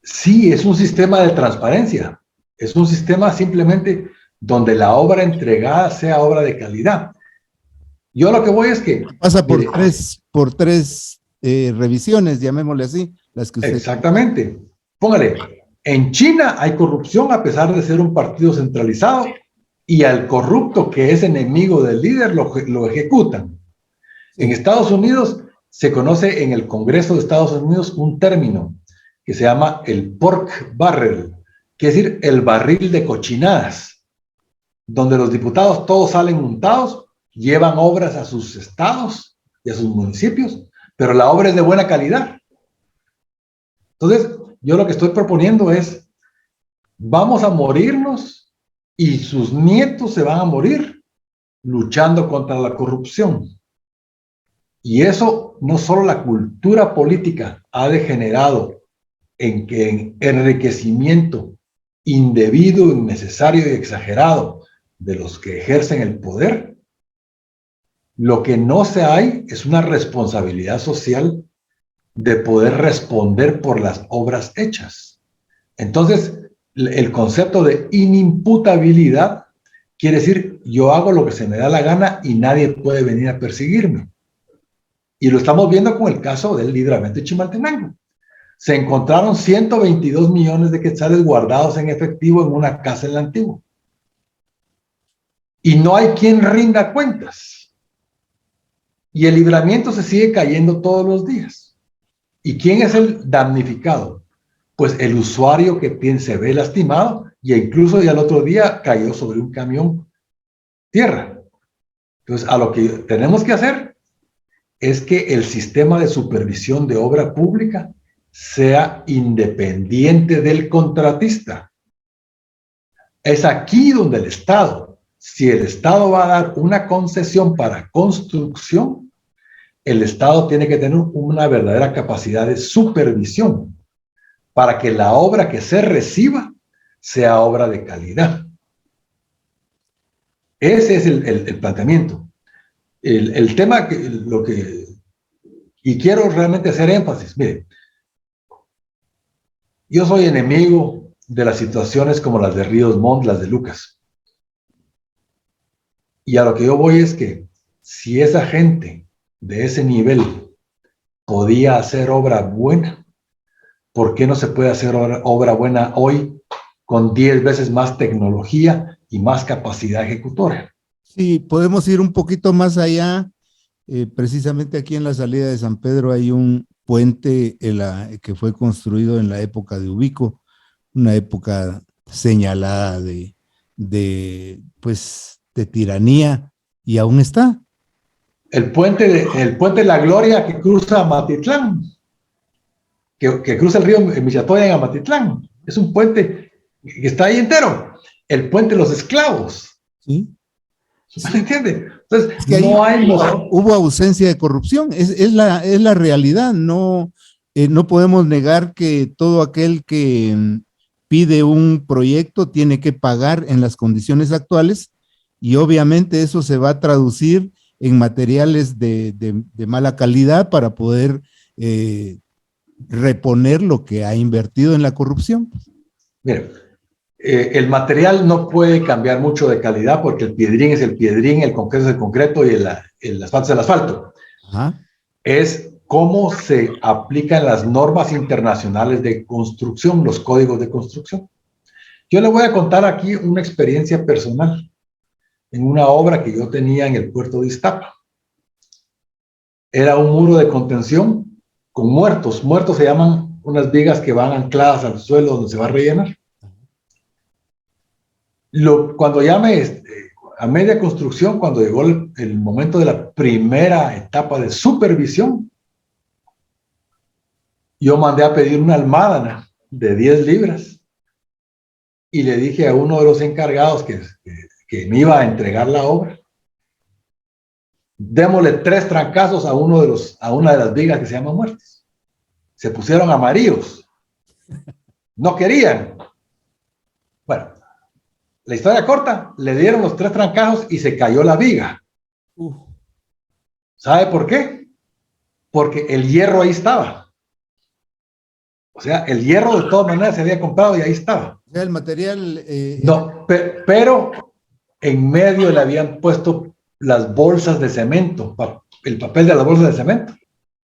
Sí, es un sistema de transparencia. Es un sistema simplemente donde la obra entregada sea obra de calidad. Yo lo que voy es que... Pasa por tres revisiones, llamémosle así, las que usted... Exactamente. Póngale, en China hay corrupción a pesar de ser un partido centralizado y al corrupto que es enemigo del líder lo ejecutan. Sí. En Estados Unidos se conoce en el Congreso de Estados Unidos un término que se llama el pork barrel, que es decir, el barril de cochinadas, donde los diputados todos salen untados, llevan obras a sus estados y a sus municipios, pero la obra es de buena calidad. Entonces, yo lo que estoy proponiendo es, vamos a morirnos y sus nietos se van a morir luchando contra la corrupción. Y eso no solo la cultura política ha degenerado en que en enriquecimiento indebido, innecesario y exagerado de los que ejercen el poder, lo que no se hay es una responsabilidad social de poder responder por las obras hechas. Entonces, el concepto de inimputabilidad quiere decir, yo hago lo que se me da la gana y nadie puede venir a perseguirme. Y lo estamos viendo con el caso del Libramento de Chimaltenango. Se encontraron 122 millones de quetzales guardados en efectivo en una casa en la Antigua. Y no hay quien rinda cuentas. Y el libramiento se sigue cayendo todos los días. ¿Y quién es el damnificado? Pues el usuario que se ve lastimado y incluso ya el otro día cayó sobre un camión tierra. Entonces, a lo que tenemos que hacer es que el sistema de supervisión de obra pública sea independiente del contratista. Es aquí donde el Estado, si el Estado va a dar una concesión para construcción, el Estado tiene que tener una verdadera capacidad de supervisión para que la obra que se reciba sea obra de calidad. Ese es el planteamiento. El tema y quiero realmente hacer énfasis, mire, yo soy enemigo de las situaciones como las de Ríos Montt, las de Lucas. Y a lo que yo voy es que si esa gente de ese nivel podía hacer obra buena, ¿por qué no se puede hacer obra buena hoy con 10 veces más tecnología y más capacidad ejecutora? Sí, podemos ir un poquito más allá. Precisamente aquí en la salida de San Pedro hay un puente que fue construido en la época de Ubico, una época señalada de tiranía, y aún está. El puente de la Gloria que cruza Amatitlán, que cruza el río Michatoya en Amatitlán. Es un puente que está ahí entero. El puente de los esclavos. ¿Sí? ¿Se entiende? Entonces, es que no hubo ausencia de corrupción, es la realidad. No podemos negar que todo aquel que pide un proyecto tiene que pagar en las condiciones actuales, y obviamente eso se va a traducir en materiales de mala calidad para poder reponer lo que ha invertido en la corrupción. Mire, el material no puede cambiar mucho de calidad porque el piedrín es el piedrín, el concreto es el concreto y el asfalto es el asfalto. Ajá. Es cómo se aplican las normas internacionales de construcción, los códigos de construcción. Yo le voy a contar aquí una experiencia personal en una obra que yo tenía en el puerto de Iztapa. Era un muro de contención con muertos. Muertos se llaman unas vigas que van ancladas al suelo donde se va a rellenar. Cuando ya a media construcción, cuando llegó el momento de la primera etapa de supervisión, yo mandé a pedir una almadana de 10 libras y le dije a uno de los encargados que me iba a entregar la obra, démosle 3 trancazos a una de las vigas que se llaman muertos. Se pusieron amarillos. No querían. Bueno, la historia corta, le dieron los 3 trancazos y se cayó la viga. ¿Sabe por qué? Porque el hierro ahí estaba. O sea, el hierro de todas maneras se había comprado y ahí estaba. O sea, el material... No, pero en medio le habían puesto las bolsas de cemento, el papel de las bolsas de cemento,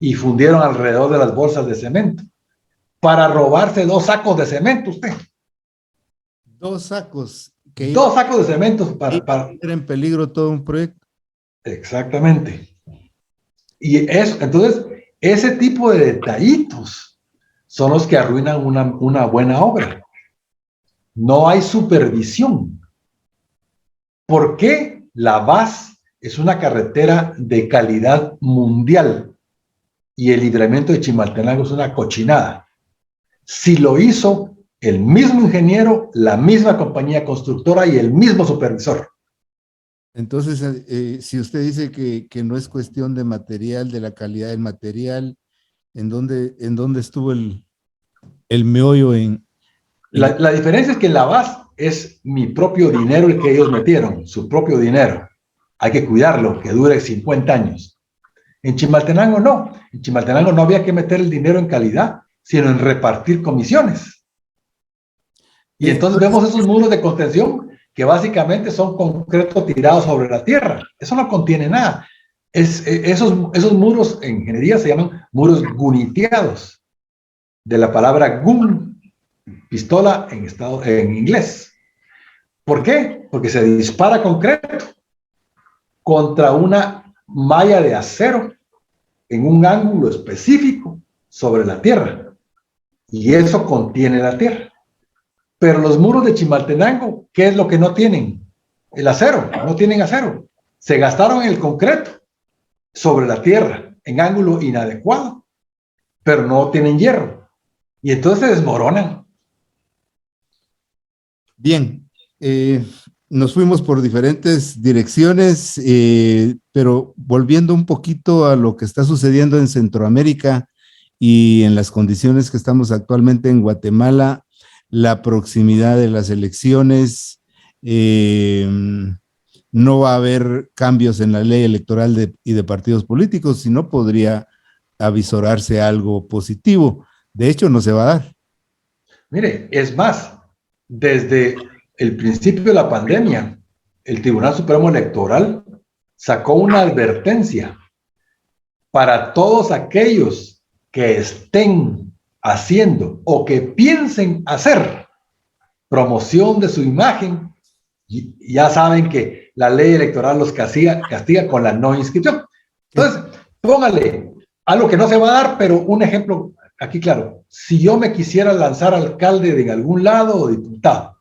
y fundieron alrededor de las bolsas de cemento para robarse 2 sacos de cemento usted. 2 sacos. 2 sacos de cemento para poner en peligro todo un proyecto. Exactamente. Y eso, entonces, ese tipo de detallitos son los que arruinan una buena obra. No hay supervisión. ¿Por qué la VAS es una carretera de calidad mundial y el libramiento de Chimaltenango es una cochinada? Si lo hizo el mismo ingeniero, la misma compañía constructora y el mismo supervisor. Entonces, si usted dice que no es cuestión de material, de la calidad del material, ¿en dónde estuvo el meollo La diferencia es que la VAS es mi propio dinero el que ellos metieron, su propio dinero. Hay que cuidarlo, que dure 50 años. En Chimaltenango no. En Chimaltenango no había que meter el dinero en calidad, sino en repartir comisiones. Y entonces vemos esos muros de contención que básicamente son concreto tirado sobre la tierra. Eso no contiene nada. Esos muros en ingeniería se llaman muros guniteados, de la palabra gun, pistola en inglés. ¿Por qué? Porque se dispara concreto contra una malla de acero en un ángulo específico sobre la tierra. Y eso contiene la tierra. Pero los muros de Chimaltenango, ¿qué es lo que no tienen? El acero, no tienen acero. Se gastaron en el concreto sobre la tierra en ángulo inadecuado, pero no tienen hierro. Y entonces se desmoronan. Bien, nos fuimos por diferentes direcciones, pero volviendo un poquito a lo que está sucediendo en Centroamérica y en las condiciones que estamos actualmente en Guatemala, la proximidad de las elecciones, no va a haber cambios en la ley electoral y de partidos políticos, sino podría avisorarse algo positivo. De hecho, no se va a dar. Mire, es más, desde el principio de la pandemia, el Tribunal Supremo Electoral sacó una advertencia para todos aquellos que estén haciendo o que piensen hacer promoción de su imagen. Y ya saben que la ley electoral los castiga con la no inscripción. Entonces, póngale algo que no se va a dar, pero un ejemplo aquí claro. Si yo me quisiera lanzar alcalde de algún lado o diputado,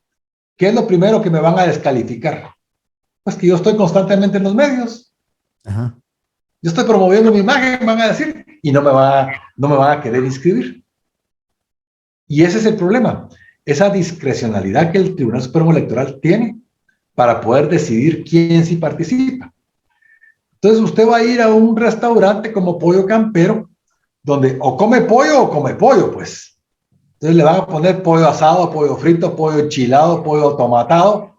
¿qué es lo primero que me van a descalificar? Pues que yo estoy constantemente en los medios. Ajá. Yo estoy promoviendo mi imagen, van a decir, y no me van a querer inscribir. Y ese es el problema. Esa discrecionalidad que el Tribunal Supremo Electoral tiene para poder decidir quién sí participa. Entonces usted va a ir a un restaurante como Pollo Campero, donde o come pollo, pues. Entonces le van a poner pollo asado, pollo frito, pollo enchilado, pollo tomatado,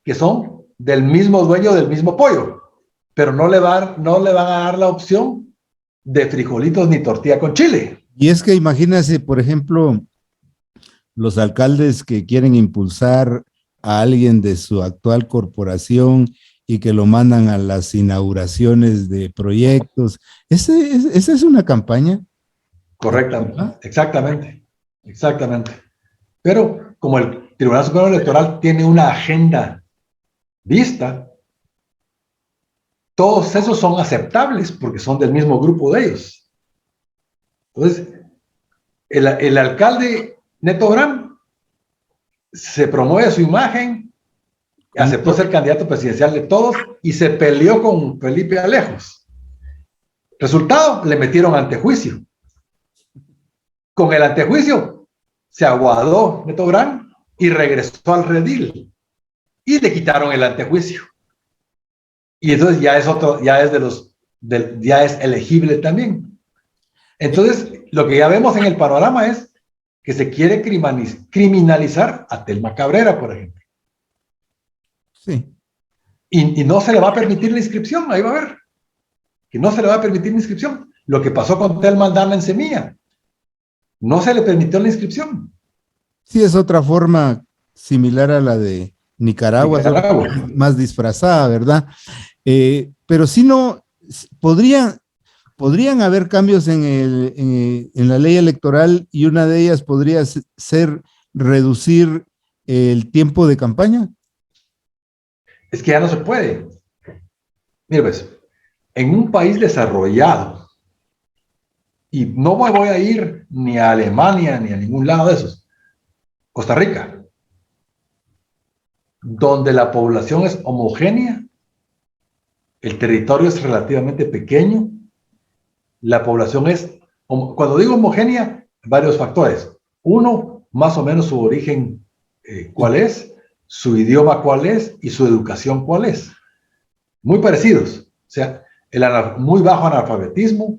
que son del mismo dueño del mismo pollo, pero no le van a dar la opción de frijolitos ni tortilla con chile. Y es que imagínese, por ejemplo, los alcaldes que quieren impulsar a alguien de su actual corporación y que lo mandan a las inauguraciones de proyectos. ¿Esa es una campaña? Correctamente, exactamente. Pero como el Tribunal Supremo Electoral tiene una agenda vista, todos esos son aceptables porque son del mismo grupo de ellos. Entonces, el alcalde Neto Brand se promueve su imagen, aceptó ser candidato presidencial de todos y se peleó con Felipe Alejos. Resultado, le metieron antejuicio. Con el antejuicio se aguadó Neto Brand y regresó al redil y le quitaron el antejuicio. Y entonces ya es otro, ya es elegible también. Entonces, lo que ya vemos en el panorama es que se quiere criminalizar a Telma Cabrera, por ejemplo. Sí. Y no se le va a permitir la inscripción, ahí va a ver. Que no se le va a permitir la inscripción. Lo que pasó con Telma Aldana en Semilla. No se le permitió la inscripción. Sí, es otra forma similar a la de Nicaragua. Más disfrazada, ¿verdad? Pero si no, podrían haber cambios en la ley electoral y una de ellas podría ser reducir el tiempo de campaña. Es que ya no se puede. Mira, pues, en un país desarrollado, y no me voy a ir ni a Alemania ni a ningún lado de esos, Costa Rica, donde la población es homogénea, el territorio es relativamente pequeño, la población es, cuando digo homogénea, varios factores. Uno, más o menos su origen, cuál es, su idioma cuál es y su educación cuál es. Muy parecidos. O sea, muy bajo analfabetismo,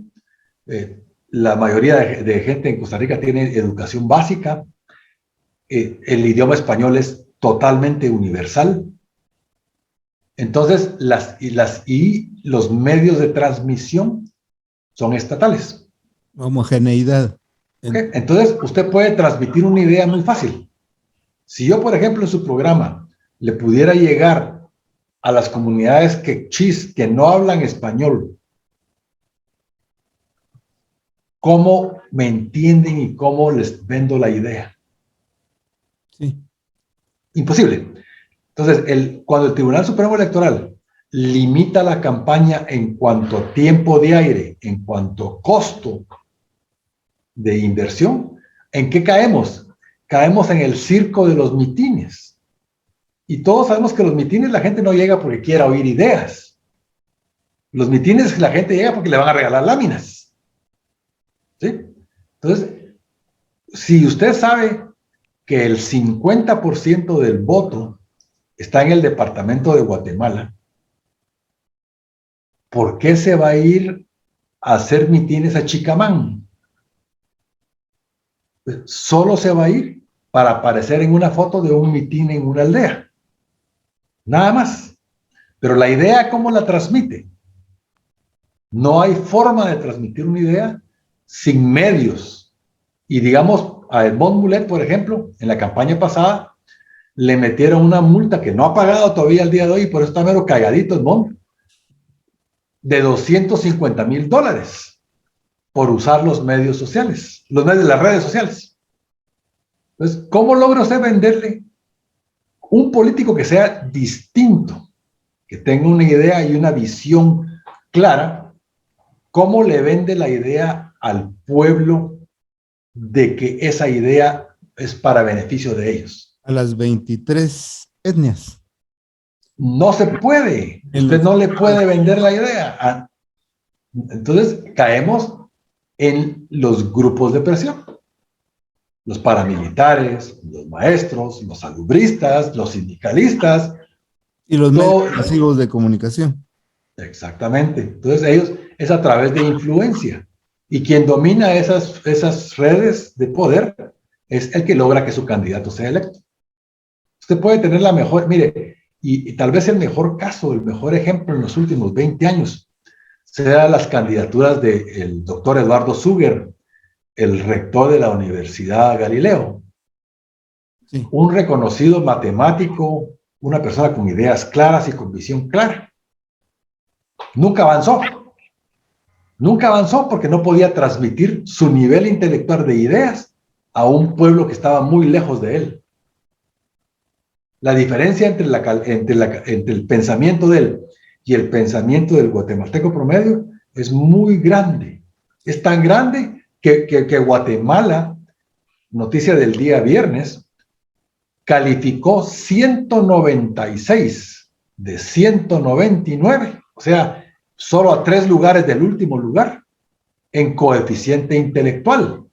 la mayoría de gente en Costa Rica tiene educación básica, el idioma español es totalmente universal. Entonces, los medios de transmisión son estatales. Homogeneidad. ¿Okay? Entonces, usted puede transmitir una idea muy fácil. Si yo, por ejemplo, en su programa le pudiera llegar a las comunidades que no hablan español, ¿cómo me entienden y cómo les vendo la idea? Sí. Imposible. Entonces, cuando el Tribunal Supremo Electoral limita la campaña en cuanto a tiempo de aire, en cuanto a costo de inversión, ¿en qué caemos? Caemos en el circo de los mitines. Y todos sabemos que los mitines la gente no llega porque quiera oír ideas. Los mitines la gente llega porque le van a regalar láminas. ¿Sí? Entonces, si usted sabe que el 50% del voto está en el departamento de Guatemala, ¿por qué se va a ir a hacer mitines a Chicamán? Pues solo se va a ir para aparecer en una foto de un mitin en una aldea. Nada más. Pero la idea, ¿cómo la transmite? No hay forma de transmitir una idea sin medios. Y digamos, a Edmond Mulet, por ejemplo, en la campaña pasada, le metieron una multa que no ha pagado todavía al día de hoy, y por eso está mero calladito Edmond, de $250,000 por usar los medios sociales, los medios de las redes sociales. Entonces, ¿cómo logra usted venderle un político que sea distinto, que tenga una idea y una visión clara? ¿Cómo le vende la idea al pueblo de que esa idea es para beneficio de ellos? A las 23 etnias. No se puede. Usted no le puede vender la idea. Entonces, caemos en los grupos de presión. Los paramilitares, los maestros, los salubristas, los sindicalistas. Y los medios masivos de comunicación. Exactamente. Entonces, ellos es a través de influencia. Y quien domina esas redes de poder es el que logra que su candidato sea electo. Usted puede tener la mejor, mire, y tal vez el mejor caso, el mejor ejemplo en los últimos 20 años, sean las candidaturas del doctor Eduardo Suger, el rector de la Universidad Galileo. Sí. Un reconocido matemático, una persona con ideas claras y con visión clara. Nunca avanzó. Nunca avanzó porque no podía transmitir su nivel intelectual de ideas a un pueblo que estaba muy lejos de él. La diferencia entre el pensamiento de él y el pensamiento del guatemalteco promedio es muy grande. Es tan grande que Guatemala, noticia del día viernes, calificó 196 de 199, o sea, solo a 3 lugares del último lugar en coeficiente intelectual.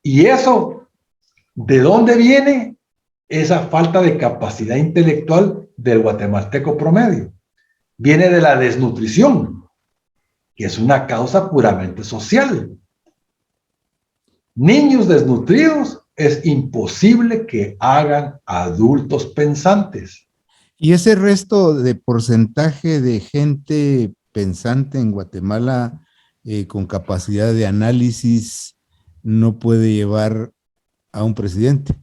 Y eso, ¿de dónde viene esa falta de capacidad intelectual del guatemalteco promedio? Viene de la desnutrición, que es una causa puramente social. Niños desnutridos es imposible que hagan adultos pensantes. Y ese resto de porcentaje de gente pensante en Guatemala con capacidad de análisis no puede llevar a un presidente.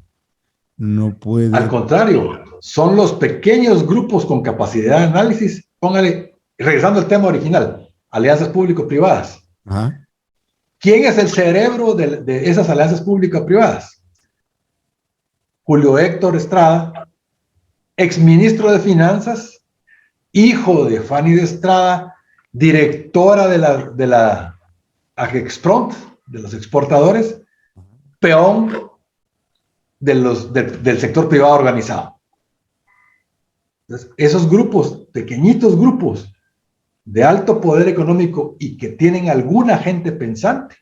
No puede. Al contrario, son los pequeños grupos con capacidad de análisis. Póngale, regresando al tema original, alianzas público-privadas. Ajá. ¿Quién es el cerebro de esas alianzas público-privadas? Julio Héctor Estrada, exministro de Finanzas, hijo de Fanny de Estrada, directora de la Agexpront, de los exportadores, peón del sector privado organizado. Entonces, esos grupos, pequeñitos grupos de alto poder económico y que tienen alguna gente pensante,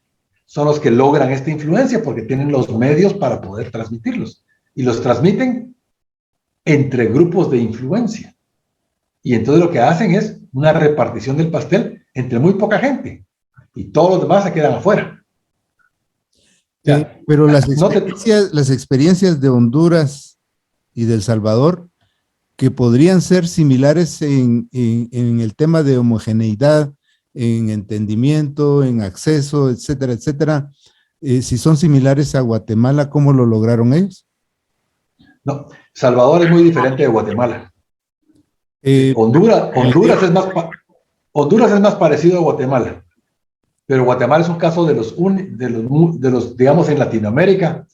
son los que logran esta influencia porque tienen los medios para poder transmitirlos. Y los transmiten entre grupos de influencia. Y entonces lo que hacen es una repartición del pastel entre muy poca gente. Y todos los demás se quedan afuera. Pero las experiencias de Honduras y de El Salvador, que podrían ser similares en el tema de homogeneidad, en entendimiento, en acceso, etcétera, etcétera, si son similares a Guatemala, ¿cómo lo lograron ellos? No, Salvador es muy diferente de Guatemala. Honduras es más parecido a Guatemala, pero Guatemala es un caso de los digamos, en Latinoamérica,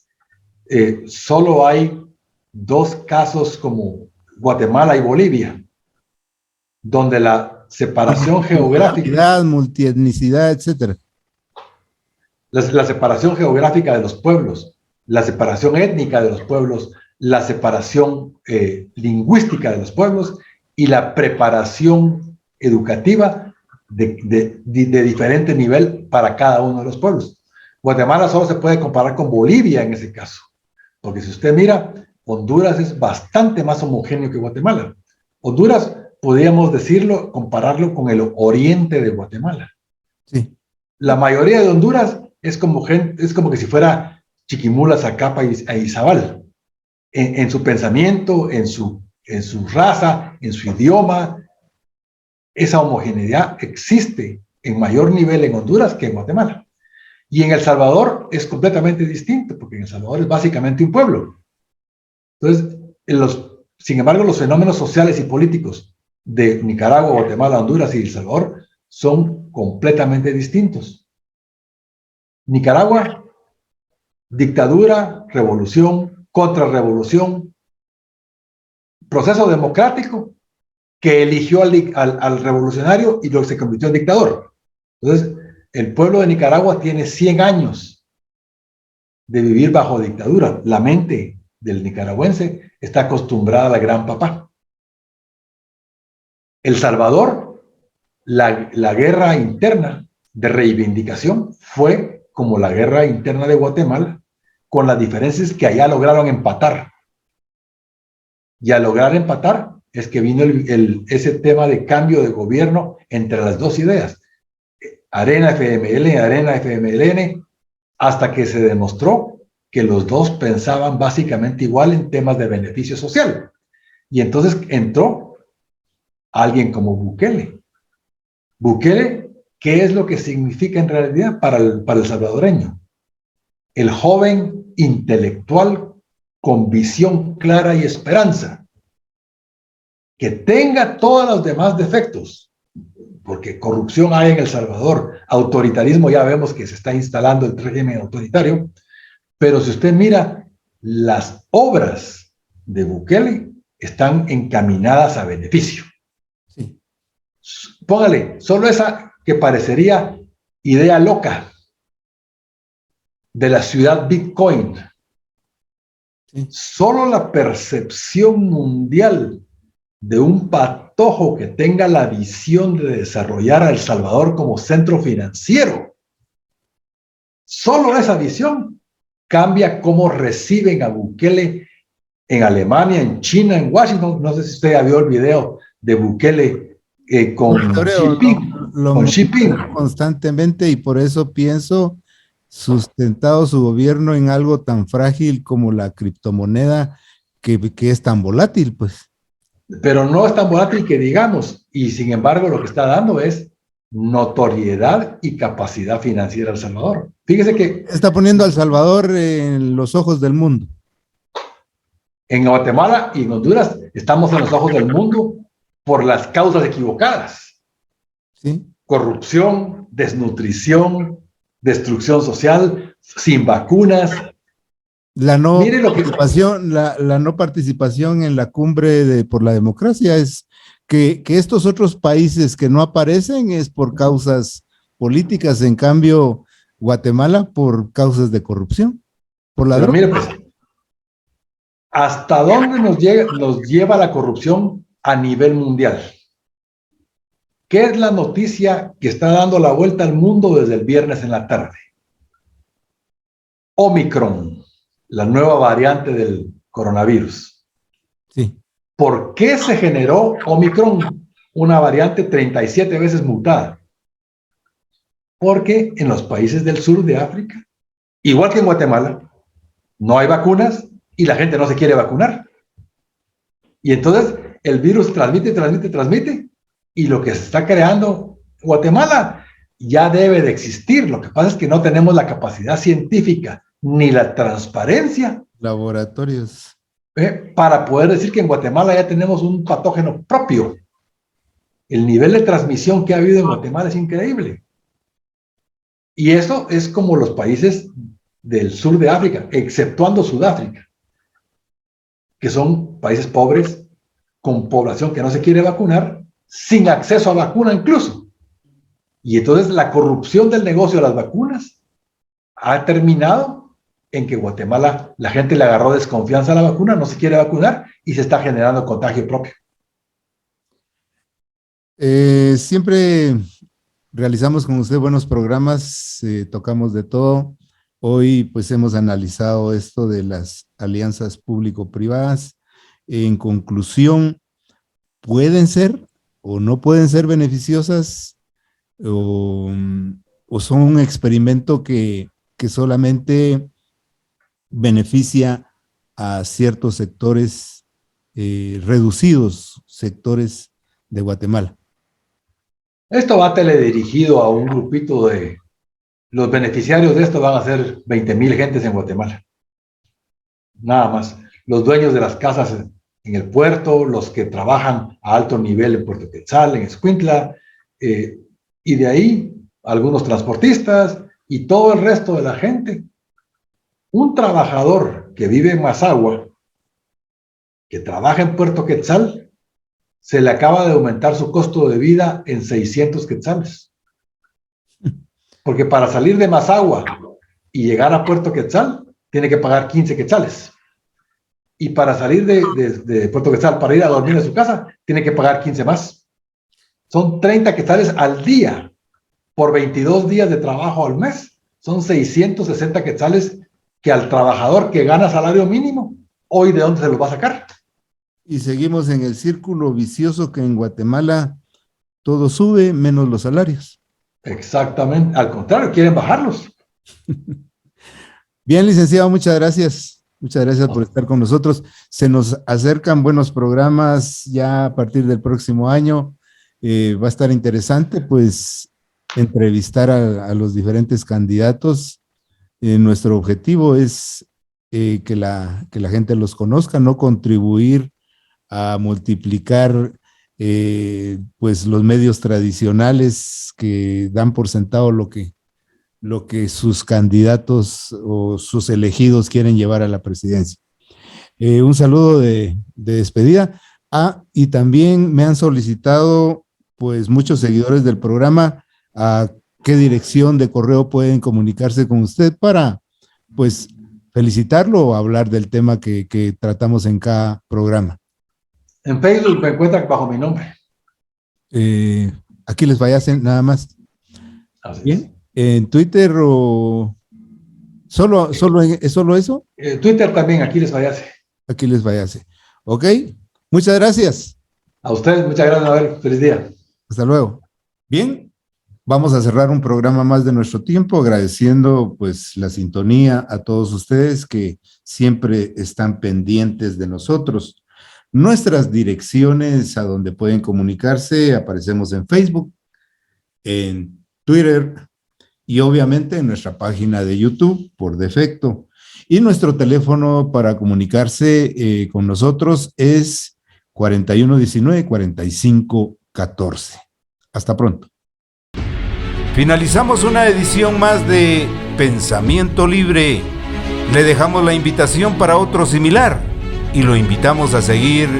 solo hay 2 casos como Guatemala y Bolivia, donde la separación geográfica, multietnicidad, etcétera. La separación geográfica de los pueblos, la separación étnica de los pueblos, la separación lingüística de los pueblos y la preparación educativa de diferente nivel para cada uno de los pueblos. Guatemala solo se puede comparar con Bolivia en ese caso, porque si usted mira, Honduras es bastante más homogéneo que Guatemala. Honduras, podríamos decirlo, compararlo con el oriente de Guatemala. Sí. La mayoría de Honduras es como que si fuera Chiquimula, Zacapa e Izabal. En su pensamiento, en su raza, en su idioma, esa homogeneidad existe en mayor nivel en Honduras que en Guatemala. Y en El Salvador es completamente distinto, porque en El Salvador es básicamente un pueblo. Entonces, sin embargo, los fenómenos sociales y políticos de Nicaragua, Guatemala, Honduras y El Salvador son completamente distintos. Nicaragua, dictadura, revolución, contrarrevolución, proceso democrático que eligió al revolucionario y se convirtió en dictador. Entonces, el pueblo de Nicaragua tiene 100 años de vivir bajo dictadura. La mente del nicaragüense está acostumbrada a la gran papá. El Salvador, la guerra interna de reivindicación fue como la guerra interna de Guatemala, con las diferencias que allá lograron empatar. Y al lograr empatar es que vino ese tema de cambio de gobierno entre las dos ideas, Arena FMLN, hasta que se demostró que los dos pensaban básicamente igual en temas de beneficio social. Y entonces entró alguien como Bukele. Bukele, ¿qué es lo que significa en realidad para el salvadoreño? El joven intelectual con visión clara y esperanza, que tenga todos los demás defectos, porque corrupción hay en El Salvador, autoritarismo ya vemos que se está instalando el régimen autoritario, pero si usted mira, las obras de Bukele están encaminadas a beneficio. Sí. Póngale, solo esa que parecería idea loca, de la ciudad Bitcoin. Sí. Solo la percepción mundial de un patojo que tenga la visión de desarrollar a El Salvador como centro financiero, solo esa visión cambia cómo reciben a Bukele en Alemania, en China, en Washington. No sé si usted ya vio el video de Bukele con Xi Jinping. Lo Con Xi Jinping. constantemente, y por eso pienso sustentado su gobierno en algo tan frágil como la criptomoneda que es tan volátil, pues. Pero no es tan volátil que digamos, y sin embargo lo que está dando es notoriedad y capacidad financiera a El Salvador. Fíjese que Está poniendo a El Salvador en los ojos del mundo. en Guatemala y en Honduras estamos en los ojos del mundo por las causas equivocadas. ¿Sí? Corrupción, desnutrición, destrucción social, sin vacunas. La no Mire lo que- participación, la no participación en la cumbre por la democracia es que estos otros países que no aparecen es por causas políticas, en cambio Guatemala por causas de corrupción, por la Pero droga. mire, pues, ¿hasta dónde nos lleva la corrupción a nivel mundial? ¿Qué es la noticia que está dando la vuelta al mundo desde el viernes en la tarde? Omicron, la nueva variante del coronavirus. Sí. ¿Por qué se generó Omicron, una variante 37 veces mutada? Porque en los países del sur de África, igual que en Guatemala, no hay vacunas y la gente no se quiere vacunar. Y entonces el virus transmite, y lo que se está creando Guatemala ya debe de existir. Lo que pasa es que no tenemos la capacidad científica ni la transparencia Laboratorios. para poder decir que en Guatemala ya tenemos un patógeno propio. El nivel de transmisión que ha habido en Guatemala es increíble. Y eso es como los países del sur de África, exceptuando Sudáfrica, que son países pobres, con población que no se quiere vacunar, sin acceso a vacuna incluso. Y entonces la corrupción del negocio de las vacunas ha terminado en que Guatemala, la gente le agarró desconfianza a la vacuna, no se quiere vacunar y se está generando contagio propio. Siempre realizamos con usted buenos programas, tocamos de todo. Hoy pues hemos analizado esto de las alianzas público-privadas. En conclusión, ¿pueden ser o no pueden ser beneficiosas o son un experimento que solamente beneficia a ciertos sectores, reducidos sectores de Guatemala? Esto va teledirigido a un grupito de... Los beneficiarios de esto van a ser 20,000 gentes en Guatemala. Nada más. Los dueños de las casas en el puerto, los que trabajan a alto nivel en Puerto Quetzal, en Escuintla, y de ahí algunos transportistas y todo el resto de la gente. Un trabajador que vive en Mazagua, que trabaja en Puerto Quetzal, se le acaba de aumentar su costo de vida en 600 quetzales. Porque para salir de Mazagua y llegar a Puerto Quetzal, tiene que pagar 15 quetzales. Y para salir de Puerto Quetzal, para ir a dormir en su casa, tiene que pagar 15 más. Son 30 quetzales al día, por 22 días de trabajo al mes. Son 660 quetzales que al trabajador que gana salario mínimo, hoy ¿de dónde se los va a sacar? Y seguimos en el círculo vicioso que en Guatemala todo sube menos los salarios. Exactamente, al contrario, quieren bajarlos. Bien, licenciado, muchas gracias. Muchas gracias por estar con nosotros. Se nos acercan buenos programas ya a partir del próximo año. Va a estar interesante, pues, entrevistar a los diferentes candidatos. Nuestro objetivo es que la gente los conozca, no contribuir a multiplicar pues los medios tradicionales que dan por sentado lo que sus candidatos o sus elegidos quieren llevar a la presidencia. Un saludo de despedida. Y también me han solicitado pues muchos seguidores del programa a qué dirección de correo pueden comunicarse con usted para pues felicitarlo o hablar del tema que tratamos en cada programa. En Facebook me encuentran bajo mi nombre. Aquiles Vallase, nada más. Así Bien. ¿En Twitter o solo eso? Twitter también, Aquiles Vallase. Aquiles Vallase. Ok, muchas gracias. A ustedes, muchas gracias, Abel. Feliz día. Hasta luego. Bien, vamos a cerrar un programa más de nuestro tiempo, agradeciendo pues la sintonía a todos ustedes que siempre están pendientes de nosotros. Nuestras direcciones a donde pueden comunicarse, aparecemos en Facebook, en Twitter y obviamente en nuestra página de YouTube por defecto. Y nuestro teléfono para comunicarse con nosotros es 4119-4514. Hasta pronto. Finalizamos una edición más de Pensamiento Libre. Le dejamos la invitación para otro similar y lo invitamos a seguir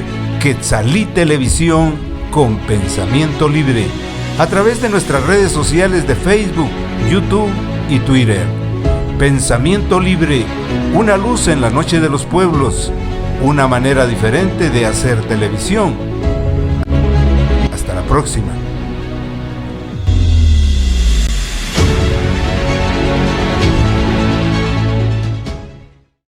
Quetzalí Televisión con Pensamiento Libre a través de nuestras redes sociales de Facebook, YouTube y Twitter. Pensamiento Libre, una luz en la noche de los pueblos, una manera diferente de hacer televisión. Hasta la próxima.